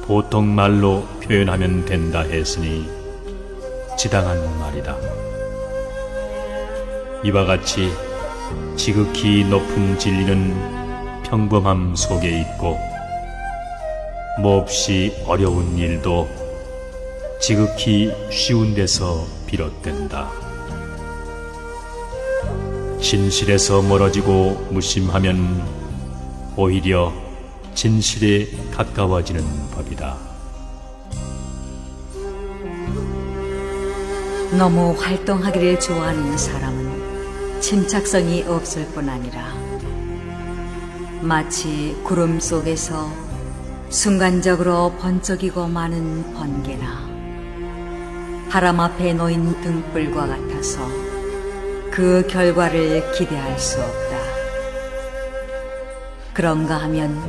보통 말로 표현하면 된다 했으니 지당한 말이다. 이와 같이 지극히 높은 진리는 평범함 속에 있고 몹시 어려운 일도 지극히 쉬운 데서 비롯된다. 진실에서 멀어지고 무심하면 오히려 진실에 가까워지는 법이다. 너무 활동하기를 좋아하는 사람은 침착성이 없을 뿐 아니라 마치 구름 속에서 순간적으로 번쩍이고 마는 번개나 바람 앞에 놓인 등불과 같아서 그 결과를 기대할 수 없다. 그런가 하면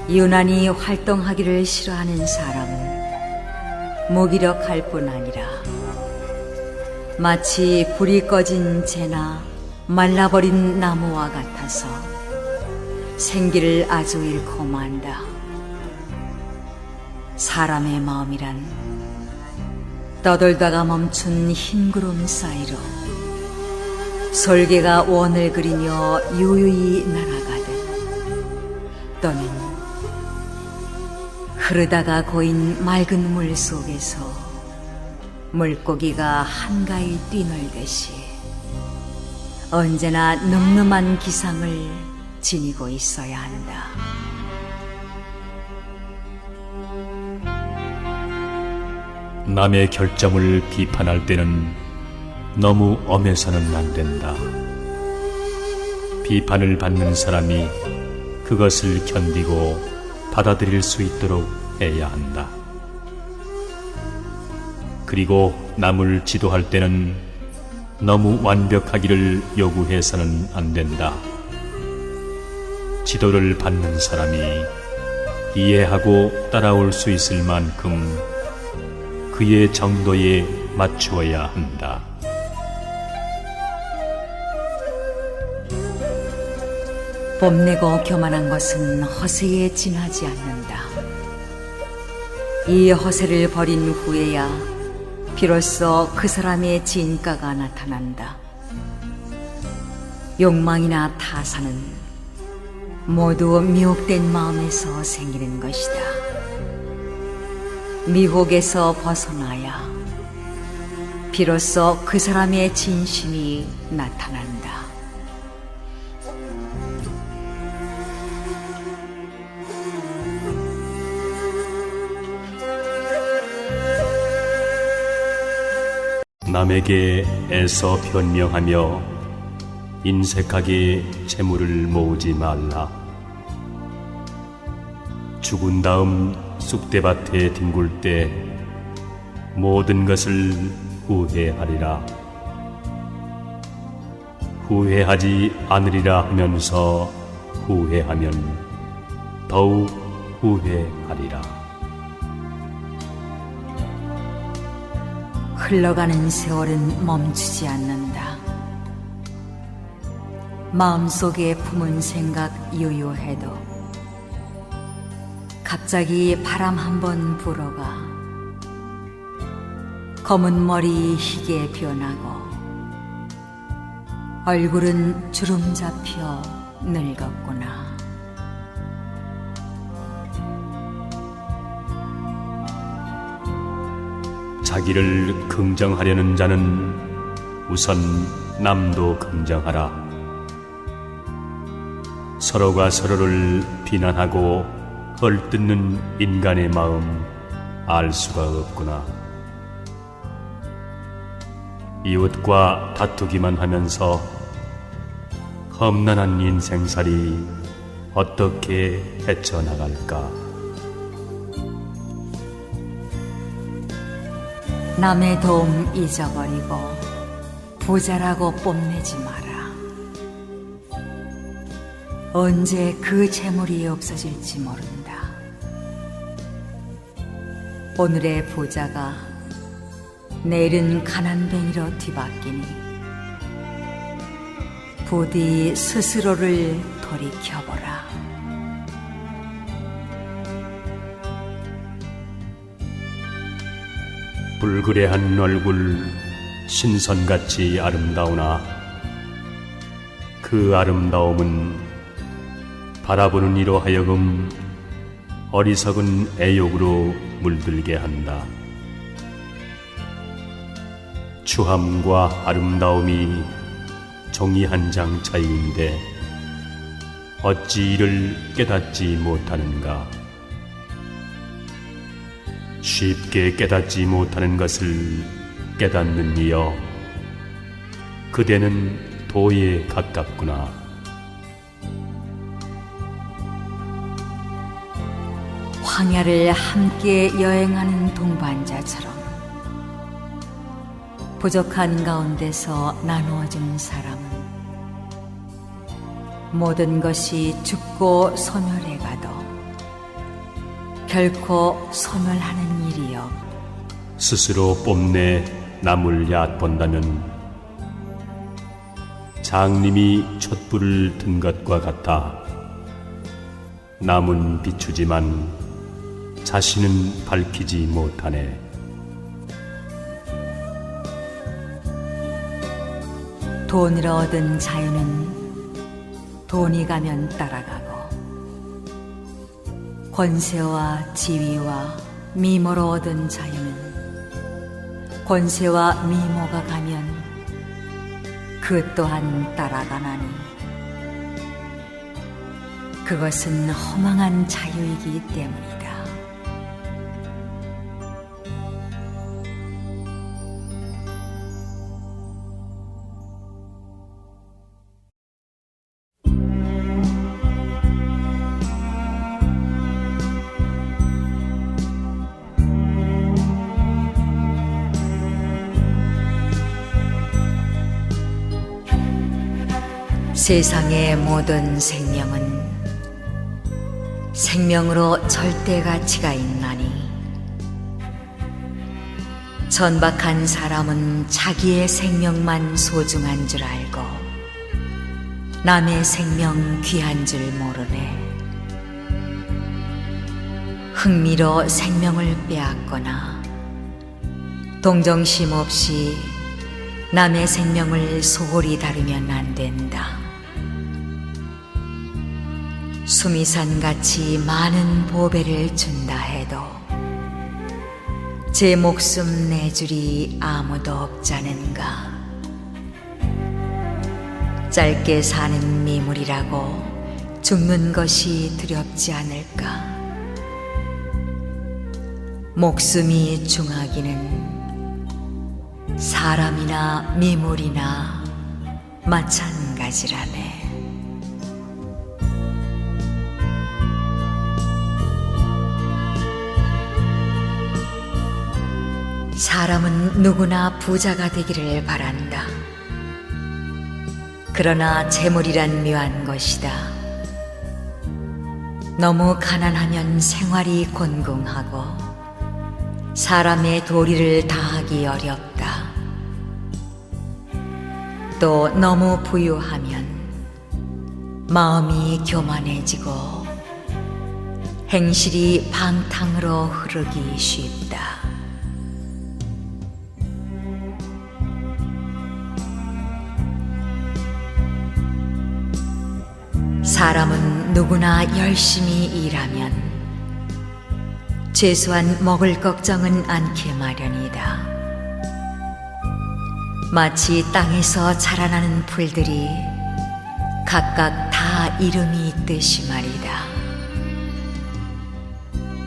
유난히 활동하기를 싫어하는 사람은 무기력할 뿐 아니라 마치 불이 꺼진 재나 말라버린 나무와 같아서 생기를 아주 잃고 만다. 사람의 마음이란 떠돌다가 멈춘 흰 구름 사이로 솔개가 원을 그리며 유유히 날아가듯 또는 흐르다가 고인 맑은 물 속에서 물고기가 한가히 뛰놀듯이 언제나 늠름한 기상을 지니고 있어야 한다. 남의 결점을 비판할 때는 너무 엄해서는 안 된다. 비판을 받는 사람이 그것을 견디고 받아들일 수 있도록 해야 한다. 그리고 남을 지도할 때는 너무 완벽하기를 요구해서는 안 된다. 지도를 받는 사람이 이해하고 따라올 수 있을 만큼 그의 정도에 맞추어야 한다. 뽐내고 교만한 것은 허세에 지나지 않는다. 이 허세를 버린 후에야 비로소 그 사람의 진가가 나타난다. 욕망이나 타산은 모두 미혹된 마음에서 생기는 것이다. 미혹에서 벗어나야 비로소 그 사람의 진심이 나타난다. 남에게 애써 변명하며 인색하게 재물을 모으지 말라. 죽은 다음 쑥대밭에 뒹굴 때 모든 것을 후회하리라. 후회하지 않으리라 하면서 후회하면 더욱 후회하리라. 흘러가는 세월은 멈추지 않는다. 마음속에 품은 생각 유유해도 갑자기 바람 한번 불어가 검은 머리 희게 변하고 얼굴은 주름 잡혀 늙었구나. 자기를 긍정하려는 자는 우선 남도 긍정하라. 서로가 서로를 비난하고 헐뜯는 인간의 마음 알 수가 없구나. 이웃과 다투기만 하면서 험난한 인생살이 어떻게 헤쳐나갈까? 남의 도움 잊어버리고 부자라고 뽐내지 마라. 언제 그 재물이 없어질지 모른다. 오늘의 부자가 내일은 가난뱅이로 뒤바뀌니 부디 스스로를 돌이켜보라. 불그레한 얼굴 신선같이 아름다우나 그 아름다움은 바라보는 이로 하여금 어리석은 애욕으로 물들게 한다. 추함과 아름다움이 종이 한 장 차이인데 어찌 이를 깨닫지 못하는가? 쉽게 깨닫지 못하는 것을 깨닫는 이여, 그대는 도에 가깝구나. 황야를 함께 여행하는 동반자처럼 부족한 가운데서 나누어진 사람은 모든 것이 죽고 소멸해 가도 결코 소멸하는 일이여. 스스로 뽐내 남을 얕본다면 장님이 촛불을 든 것과 같아 남은 비추지만 자신은 밝히지 못하네. 돈을 얻은 자유는 돈이 가면 따라가고 권세와 지위와 미모로 얻은 자유는 권세와 미모가 가면 그 또한 따라가나니 그것은 허망한 자유이기 때문이다. 세상의 모든 생명은 생명으로 절대 가치가 있나니 천박한 사람은 자기의 생명만 소중한 줄 알고 남의 생명 귀한 줄 모르네. 흥미로 생명을 빼앗거나 동정심 없이 남의 생명을 소홀히 다루면 안 된다. 수미산같이 많은 보배를 준다 해도 제 목숨 내줄이 아무도 없자는가. 짧게 사는 미물이라고 죽는 것이 두렵지 않을까. 목숨이 중하기는 사람이나 미물이나 마찬가지라네. 사람은 누구나 부자가 되기를 바란다. 그러나 재물이란 묘한 것이다. 너무 가난하면 생활이 곤궁하고 사람의 도리를 다하기 어렵다. 또 너무 부유하면 마음이 교만해지고 행실이 방탕으로 흐르기 쉽다. 사람은 누구나 열심히 일하면 최소한 먹을 걱정은 않게 마련이다. 마치 땅에서 자라나는 풀들이 각각 다 이름이 있듯이 말이다.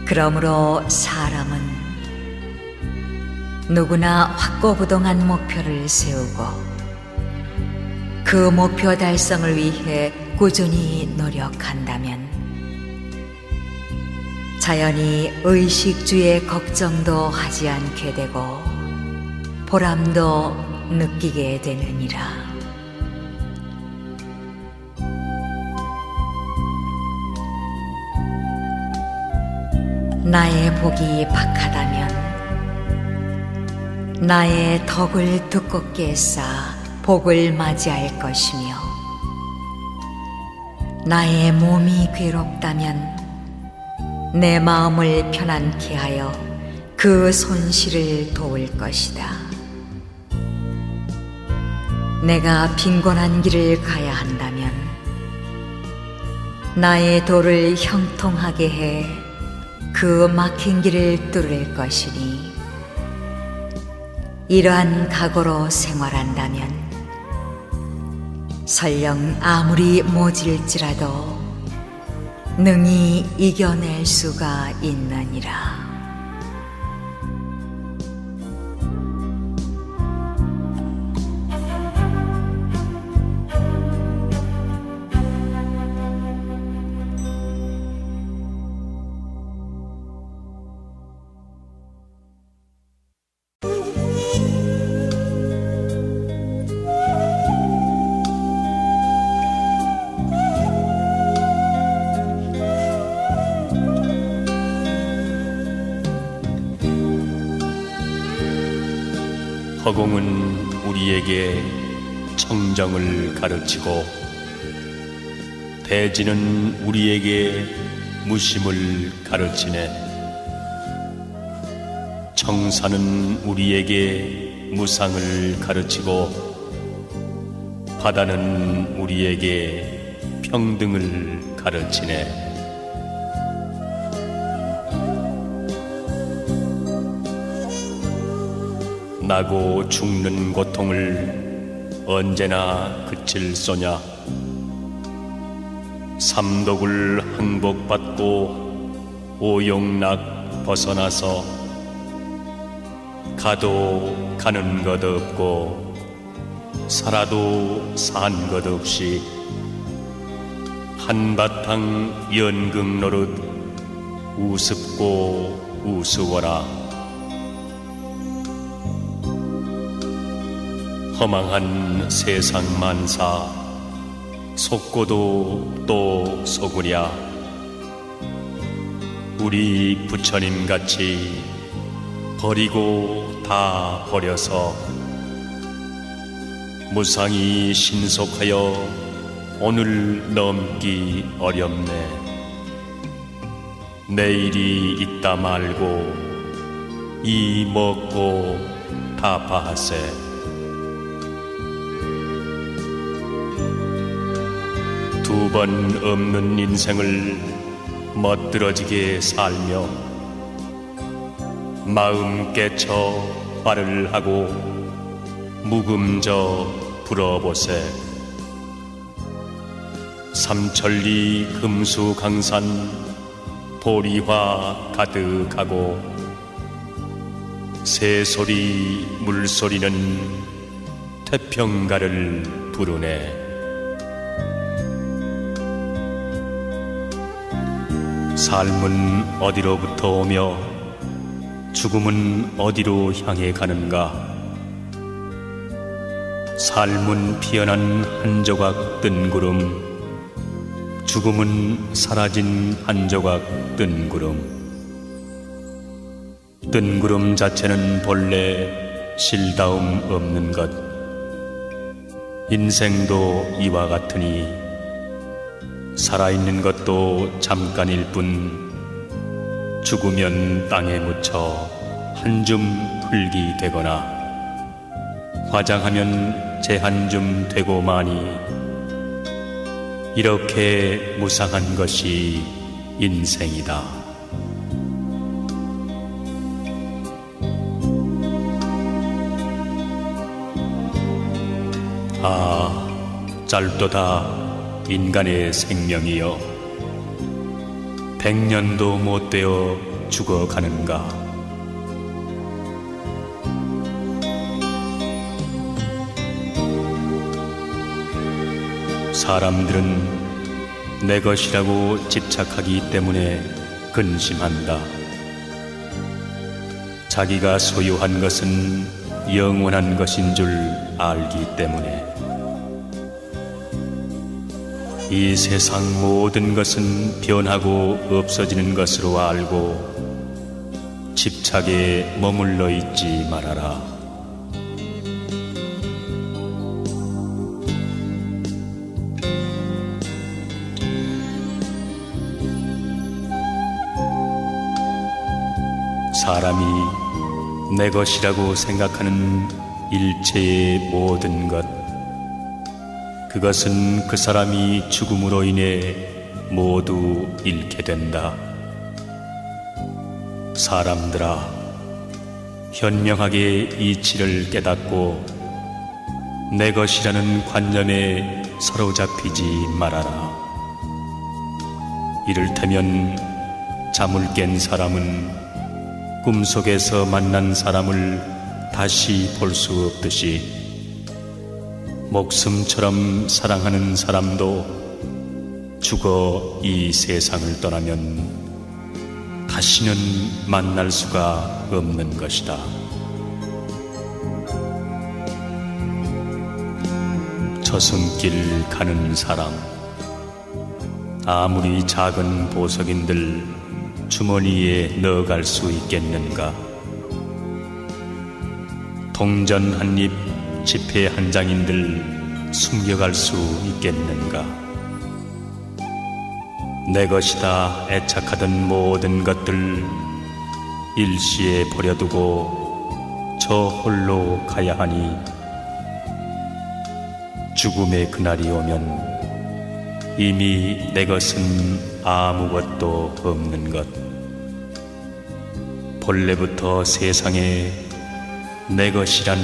그러므로 사람은 누구나 확고부동한 목표를 세우고 그 목표 달성을 위해 꾸준히 노력한다면 자연히 의식주의 걱정도 하지 않게 되고 보람도 느끼게 되느니라. 나의 복이 박하다면 나의 덕을 두껍게 쌓아 복을 맞이할 것이며 나의 몸이 괴롭다면 내 마음을 편안케 하여 그 손실을 도울 것이다. 내가 빈곤한 길을 가야 한다면 나의 도를 형통하게 해 그 막힌 길을 뚫을 것이니 이러한 각오로 생활한다면 설령 아무리 모질지라도 능히 이겨낼 수가 있느니라. 허공은 우리에게 청정을 가르치고 대지는 우리에게 무심을 가르치네. 청산은 우리에게 무상을 가르치고 바다는 우리에게 평등을 가르치네. 나고 죽는 고통을 언제나 그칠 소냐. 삼독을 항복받고 오용락 벗어나서 가도 가는 것 없고 살아도 산 것 없이 한바탕 연극 노릇 우습고 우스워라. 허망한 세상 만사 속고도 또 속으랴. 우리 부처님같이 버리고 다 버려서 무상히 신속하여 오늘 넘기 어렵네. 내일이 있다 말고 이 먹고 타파하세. 두 번 없는 인생을 멋들어지게 살며 마음 깨쳐 화를 하고 묵음져 불어보세. 삼천리 금수강산 보리화 가득하고 새소리 물소리는 태평가를 부르네. 삶은 어디로부터 오며 죽음은 어디로 향해 가는가. 삶은 피어난 한 조각 뜬구름, 죽음은 사라진 한 조각 뜬구름. 뜬구름 자체는 본래 실다움 없는 것. 인생도 이와 같으니 살아있는 것도 잠깐일 뿐 죽으면 땅에 묻혀 한 줌 흙이 되거나 화장하면 재 한 줌 되고 마니 이렇게 무상한 것이 인생이다. 아, 짧도다 인간의 생명이여. 100년도 못 되어 죽어가는가. 사람들은 내 것이라고 집착하기 때문에 근심한다. 자기가 소유한 것은 영원한 것인 줄 알기 때문에. 이 세상 모든 것은 변하고 없어지는 것으로 알고 집착에 머물러 있지 말아라. 사람이 내 것이라고 생각하는 일체의 모든 것, 그것은 그 사람이 죽음으로 인해 모두 잃게 된다. 사람들아, 현명하게 이치를 깨닫고 내 것이라는 관념에 사로잡히지 말아라. 이를테면 잠을 깬 사람은 꿈속에서 만난 사람을 다시 볼 수 없듯이 목숨처럼 사랑하는 사람도 죽어 이 세상을 떠나면 다시는 만날 수가 없는 것이다. 저승길 가는 사람, 아무리 작은 보석인들 주머니에 넣어갈 수 있겠는가? 동전 한 입, 지폐 한 장인들 숨겨갈 수 있겠는가? 내 것이다 애착하던 모든 것들 일시에 버려두고 저 홀로 가야 하니 죽음의 그날이 오면 이미 내 것은 아무것도 없는 것. 본래부터 세상에 내 것이란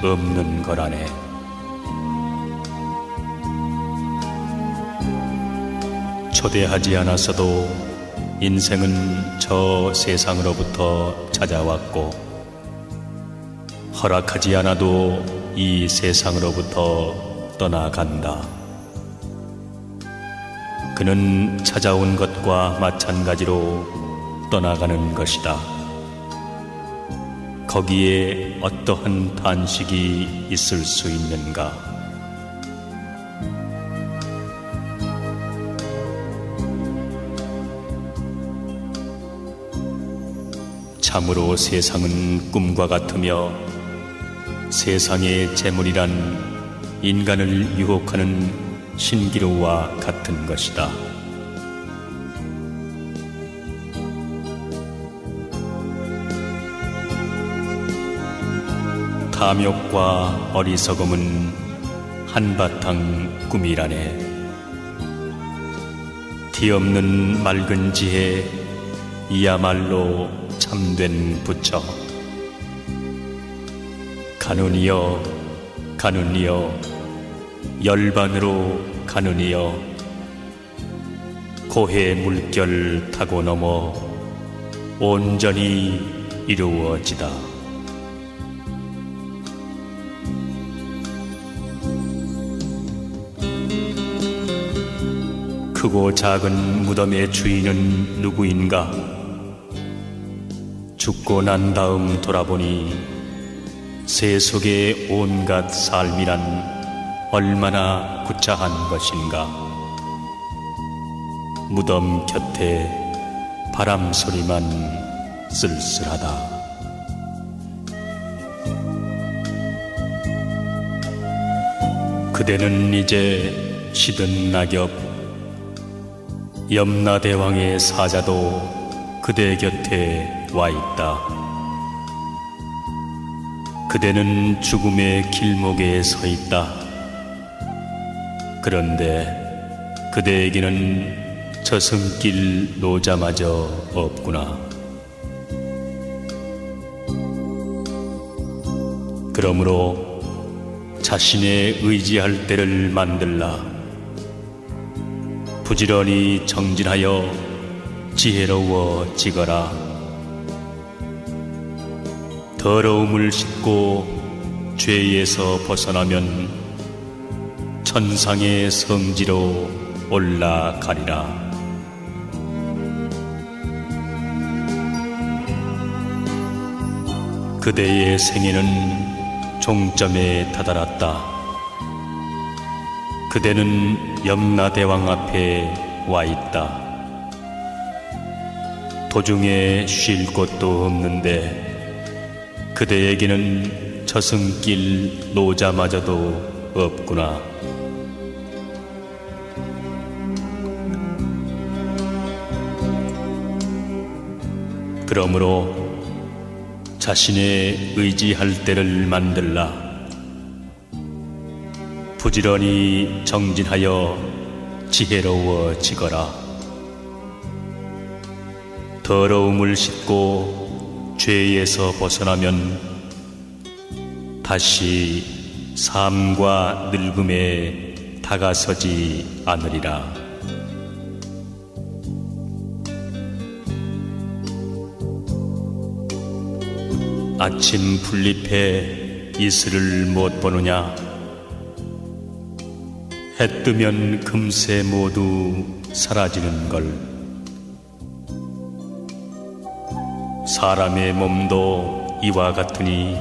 없는 거라네. 초대하지 않았어도 인생은 저 세상으로부터 찾아왔고, 허락하지 않아도 이 세상으로부터 떠나간다. 그는 찾아온 것과 마찬가지로 떠나가는 것이다. 거기에 어떠한 단식이 있을 수 있는가? 참으로 세상은 꿈과 같으며 세상의 재물이란 인간을 유혹하는 신기루와 같은 것이다. 탐욕과 어리석음은 한바탕 꿈이라네. 뒤없는 맑은 지혜, 이야말로 참된 부처. 가누니여 가누니여 열반으로 가누니여 고해 물결 타고 넘어 온전히 이루어지다. 크고 작은 무덤의 주인은 누구인가? 죽고 난 다음 돌아보니 세속의 온갖 삶이란 얼마나 구차한 것인가. 무덤 곁에 바람 소리만 쓸쓸하다. 그대는 이제 시든 낙엽, 염라대왕의 사자도 그대 곁에 와 있다. 그대는 죽음의 길목에 서 있다. 그런데 그대에게는 저승길 노자마저 없구나. 그러므로 자신의 의지할 때를 만들라. 부지런히 정진하여 지혜로워지거라. 더러움을 씻고 죄에서 벗어나면 천상의 성지로 올라가리라. 그대의 생애는 종점에 다다랐다. 그대는 염라대왕 앞에 와 있다. 도중에 쉴 곳도 없는데 그대에게는 저승길 노자마저도 없구나. 그러므로 자신의 의지할 때를 만들라. 부지런히 정진하여 지혜로워지거라. 더러움을 씻고 죄에서 벗어나면 다시 삶과 늙음에 다가서지 않으리라. 아침 풀잎에 이슬을 못 보느냐? 해 뜨면 금세 모두 사라지는 걸. 사람의 몸도 이와 같으니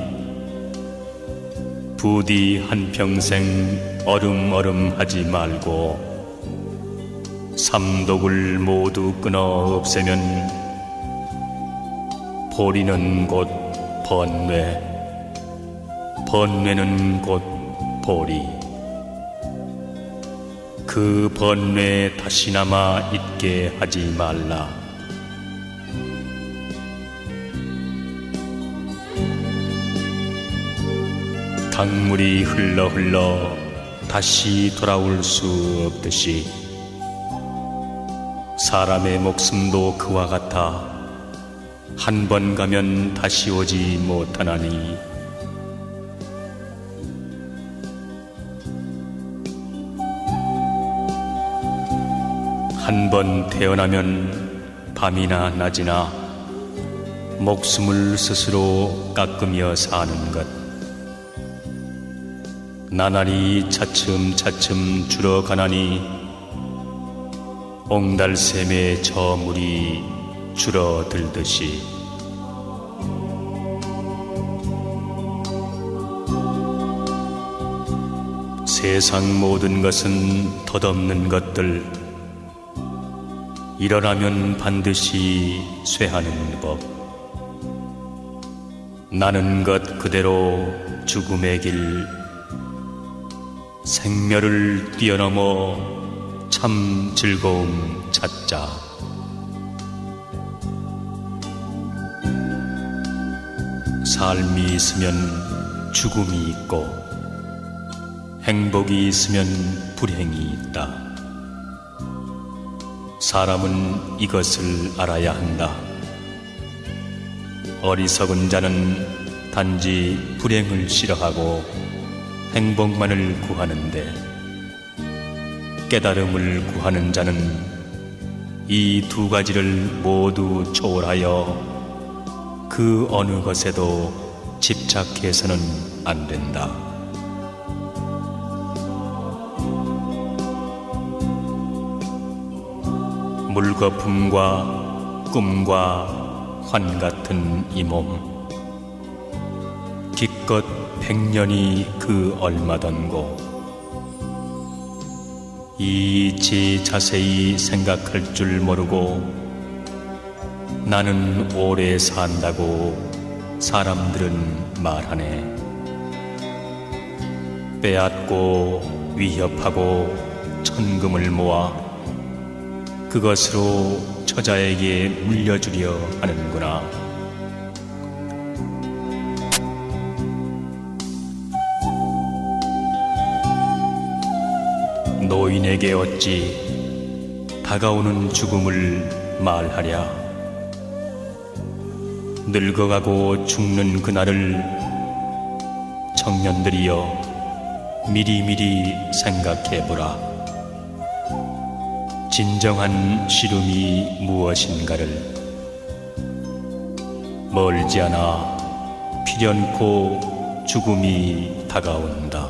부디 한평생 어름어름하지 말고 삼독을 모두 끊어 없애면 보리는 곧 번뇌, 번뇌는 곧 보리. 그 번뇌 다시나마 있게 하지 말라. 강물이 흘러 다시 돌아올 수 없듯이 사람의 목숨도 그와 같아 한 번 가면 다시 오지 못하나니 한 번 태어나면 밤이나 낮이나 목숨을 스스로 깎으며 사는 것. 나날이 차츰차츰 줄어가나니 옹달샘의 저물이 줄어들듯이 세상 모든 것은 덧없는 것들. 일어나면 반드시 쇠하는 법. 나는 것 그대로 죽음의 길. 생멸을 뛰어넘어 참 즐거움 찾자. 삶이 있으면 죽음이 있고 행복이 있으면 불행이 있다. 사람은 이것을 알아야 한다. 어리석은 자는 단지 불행을 싫어하고 행복만을 구하는데 깨달음을 구하는 자는 이 두 가지를 모두 초월하여 그 어느 것에도 집착해서는 안 된다. 물거품과 꿈과 환 같은 이 몸, 기껏 100년이 그 얼마던고. 이치 자세히 생각할 줄 모르고 나는 오래 산다고 사람들은 말하네. 빼앗고 위협하고 천금을 모아 그것으로 처자에게 물려주려 하는구나. 노인에게 어찌 다가오는 죽음을 말하랴. 늙어가고 죽는 그날을 청년들이여 미리미리 생각해보라. 진정한 시름이 무엇인가를. 멀지 않아 필연코 죽음이 다가온다.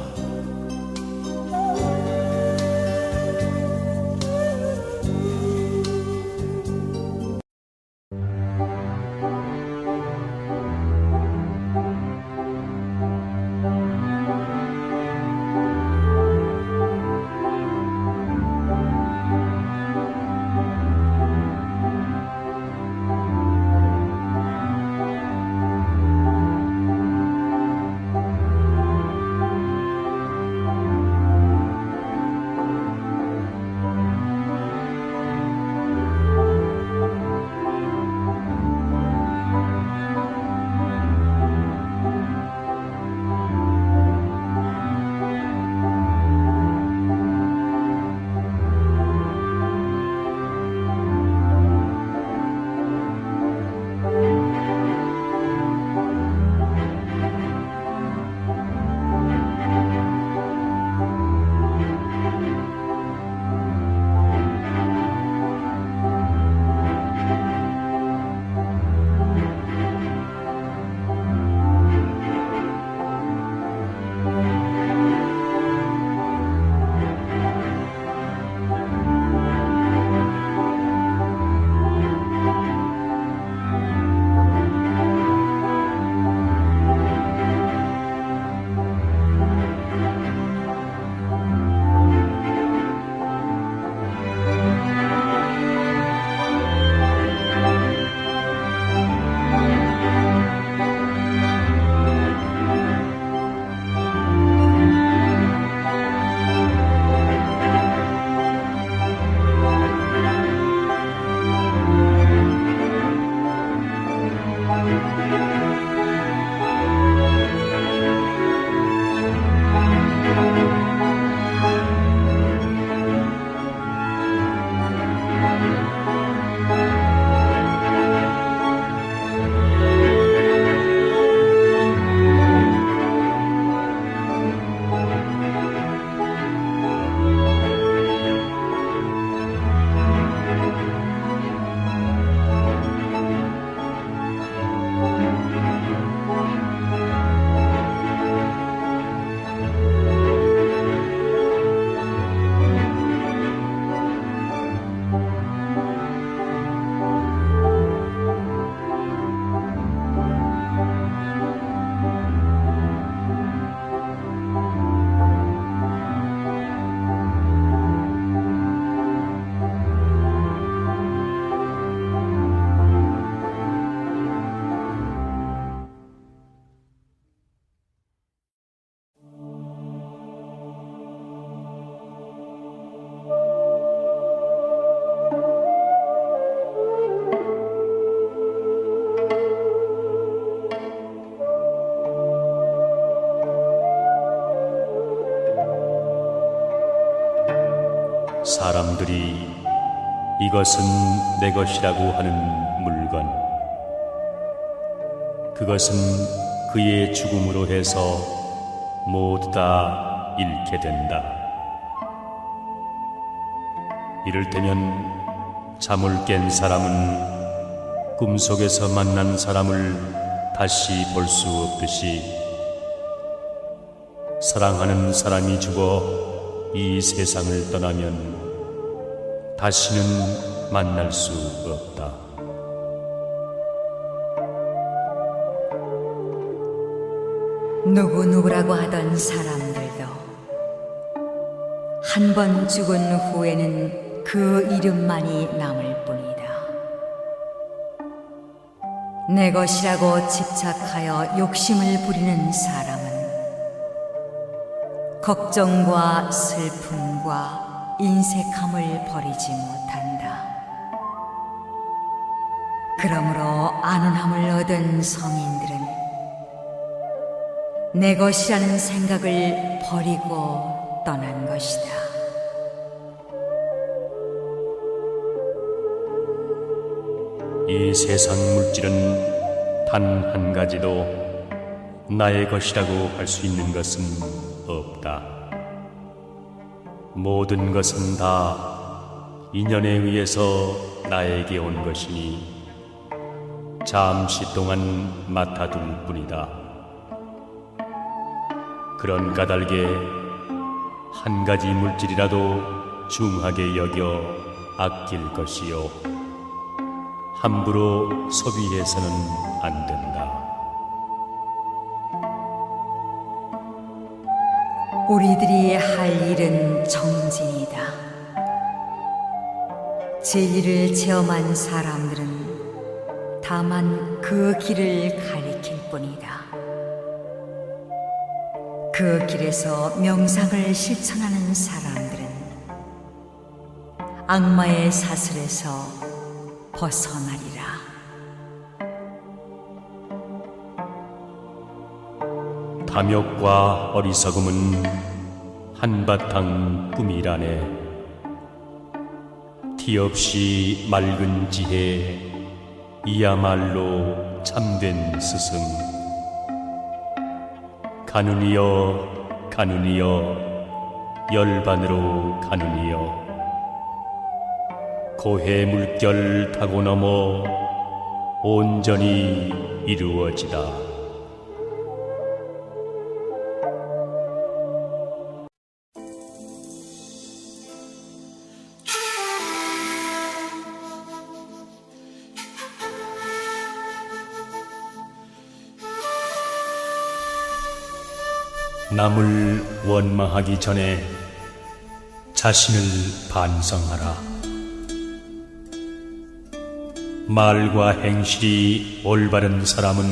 사람들이 이것은 내 것이라고 하는 물건, 그것은 그의 죽음으로 해서 모두 다 잃게 된다. 이를테면 잠을 깬 사람은 꿈속에서 만난 사람을 다시 볼 수 없듯이 사랑하는 사람이 죽어 이 세상을 떠나면 다시는 만날 수 없다. 누구누구라고 하던 사람들도 한 번 죽은 후에는 그 이름만이 남을 뿐이다. 내 것이라고 집착하여 욕심을 부리는 사람은 걱정과 슬픔과 인색함을 버리지 못한다. 그러므로 안온함을 얻은 성인들은 내 것이라는 생각을 버리고 떠난 것이다. 이 세상 물질은 단 한 가지도 나의 것이라고 할 수 있는 것은 없다. 모든 것은 다 인연에 의해서 나에게 온 것이니 잠시 동안 맡아둘 뿐이다. 그런 까닭에 한 가지 물질이라도 중하게 여겨 아낄 것이요, 함부로 소비해서는 안 된다. 우리들이 할 일은 정진이다. 진리를 체험한 사람들은 다만 그 길을 가리킬 뿐이다. 그 길에서 명상을 실천하는 사람들은 악마의 사슬에서 벗어나리라. 탐욕과 어리석음은 한바탕 꿈이라네. 티 없이 맑은 지혜, 이야말로 참된 스승. 가누니여 가누니여 열반으로 가누니여, 고해 물결 타고 넘어 온전히 이루어지다. 남을 원망하기 전에 자신을 반성하라. 말과 행실이 올바른 사람은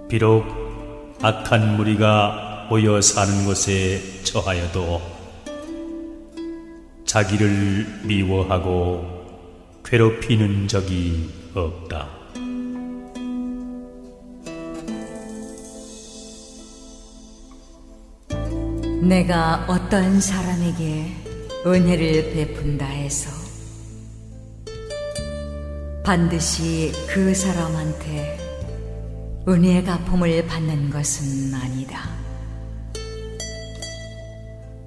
비록 악한 무리가 모여 사는 곳에 처하여도 자기를 미워하고 괴롭히는 적이 없다. 내가 어떤 사람에게 은혜를 베푼다 해서 반드시 그 사람한테 은혜의 갚음을 받는 것은 아니다.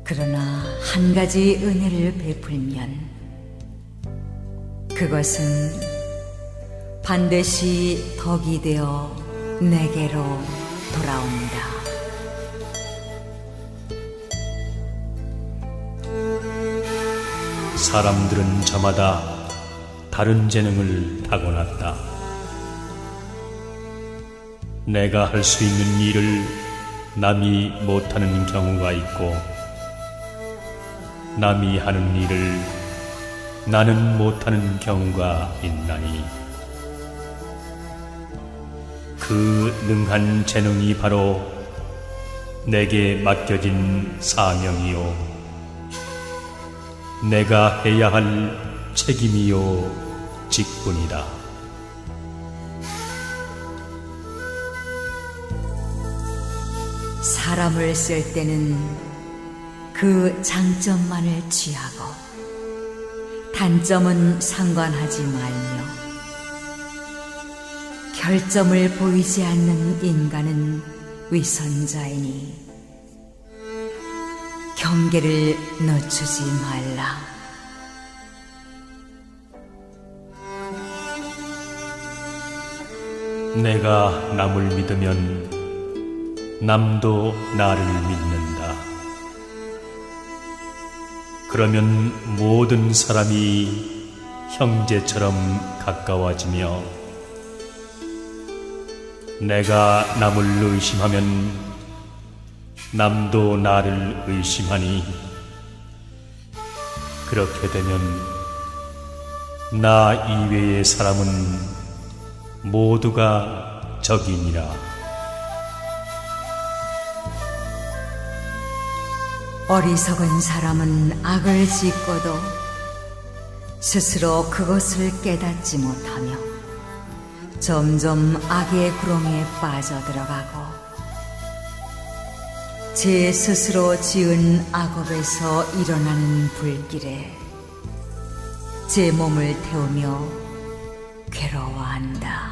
그러나 한 가지 은혜를 베풀면 그것은 반드시 덕이 되어 내게로 돌아온다. 사람들은 저마다 다른 재능을 타고났다. 내가 할 수 있는 일을 남이 못하는 경우가 있고, 남이 하는 일을 나는 못하는 경우가 있나니, 그 능한 재능이 바로 내게 맡겨진 사명이요, 내가 해야 할 책임이요 직분이다. 사람을 쓸 때는 그 장점만을 취하고 단점은 상관하지 말며, 결점을 보이지 않는 인간은 위선자이니 경계를 늦추지 말라. 내가 남을 믿으면 남도 나를 믿는다. 그러면 모든 사람이 형제처럼 가까워지며, 내가 남을 의심하면 남도 나를 의심하니, 그렇게 되면 나 이외의 사람은 모두가 적이니라. 어리석은 사람은 악을 짓고도 스스로 그것을 깨닫지 못하며 점점 악의 구렁에 빠져들어가고 제 스스로 지은 악업에서 일어나는 불길에 제 몸을 태우며 괴로워한다.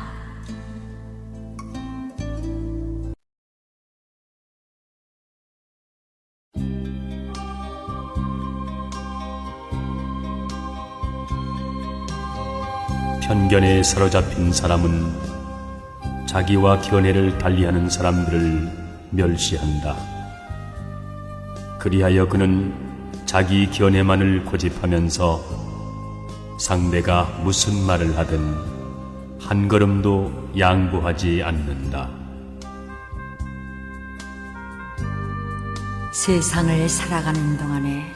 편견에 사로잡힌 사람은 자기와 견해를 달리하는 사람들을 멸시한다. 그리하여 그는 자기 견해만을 고집하면서 상대가 무슨 말을 하든 한 걸음도 양보하지 않는다. 세상을 살아가는 동안에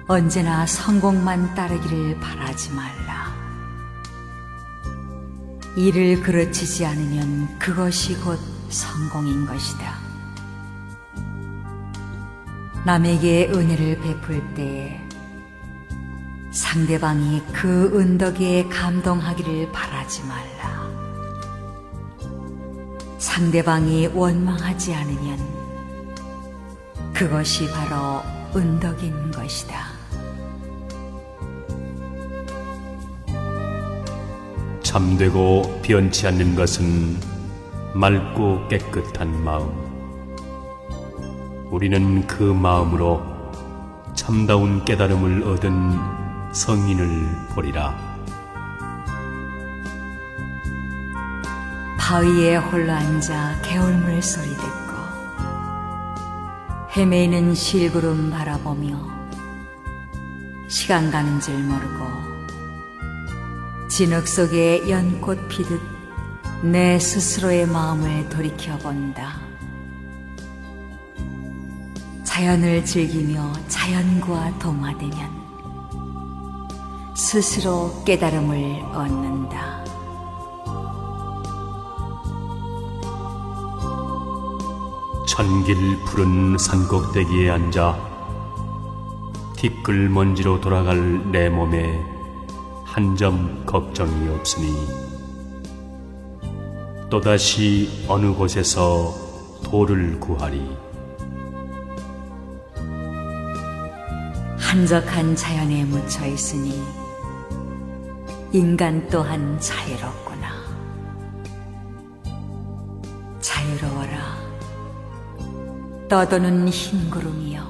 언제나 성공만 따르기를 바라지 말라. 일을 그르치지 않으면 그것이 곧 성공인 것이다. 남에게 은혜를 베풀 때에 상대방이 그 은덕에 감동하기를 바라지 말라. 상대방이 원망하지 않으면 그것이 바로 은덕인 것이다. 참되고 변치 않는 것은 맑고 깨끗한 마음. 우리는 그 마음으로 참다운 깨달음을 얻은 성인을 보리라. 바위에 홀로 앉아 개울물 소리 듣고 헤매이는 실구름 바라보며 시간 가는 줄 모르고 진흙 속에 연꽃 피듯 내 스스로의 마음을 돌이켜본다. 자연을 즐기며 자연과 동화되면 스스로 깨달음을 얻는다. 천길 푸른 산꼭대기에 앉아 티끌 먼지로 돌아갈 내 몸에 한 점 걱정이 없으니 또다시 어느 곳에서 돌을 구하리. 한적한 자연에 묻혀 있으니 인간 또한 자유롭구나. 자유로워라, 떠도는 흰 구름이여.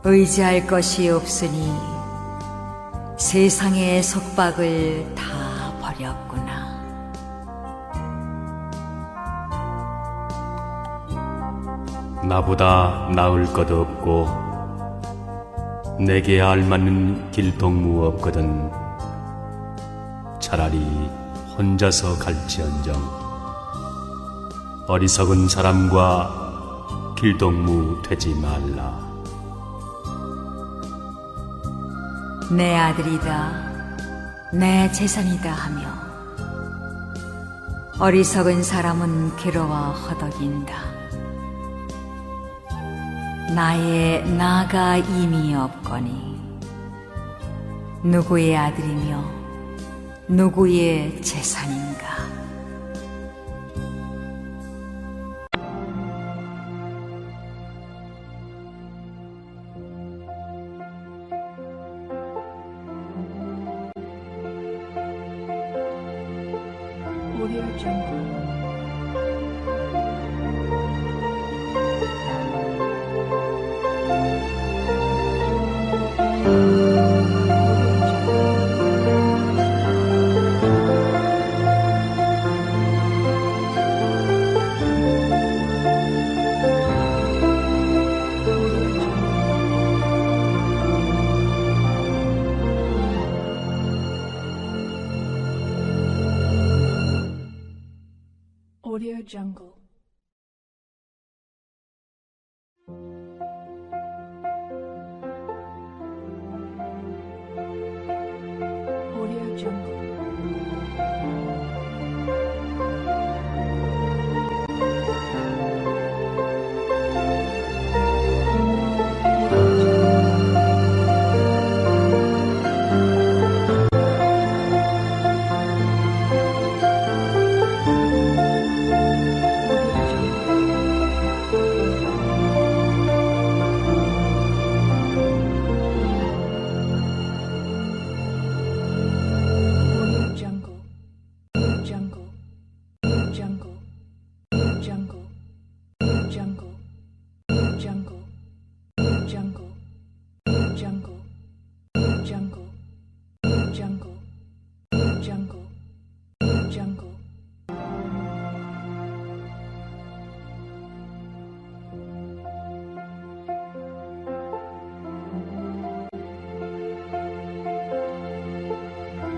의지할 것이 없으니 세상의 속박을 다 버렸구나. 나보다 나을 것 없고 내게 알맞는 길동무 없거든. 차라리 혼자서 갈지언정 어리석은 사람과 길동무 되지 말라. 내 아들이다, 내 재산이다 하며 어리석은 사람은 괴로워 허덕인다. 나의 나가 이미 없거니 누구의 아들이며 누구의 재산인가. Audio Jungle. Audio Jungle. Audio Jungle.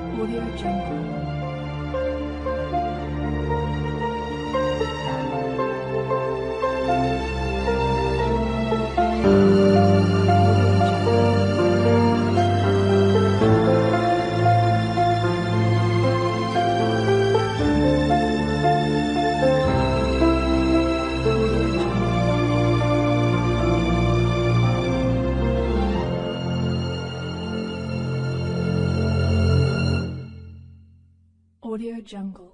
Audio Jungle. Audio Jungle.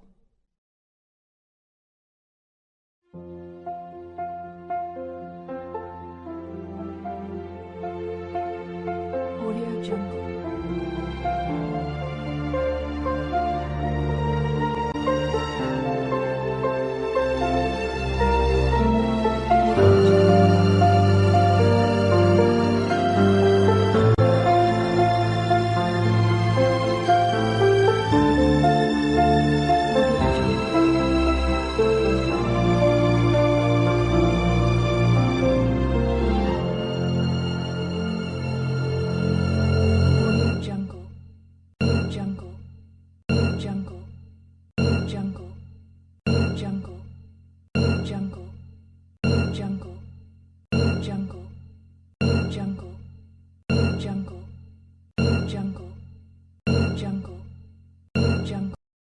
Audio Jungle. Jungle.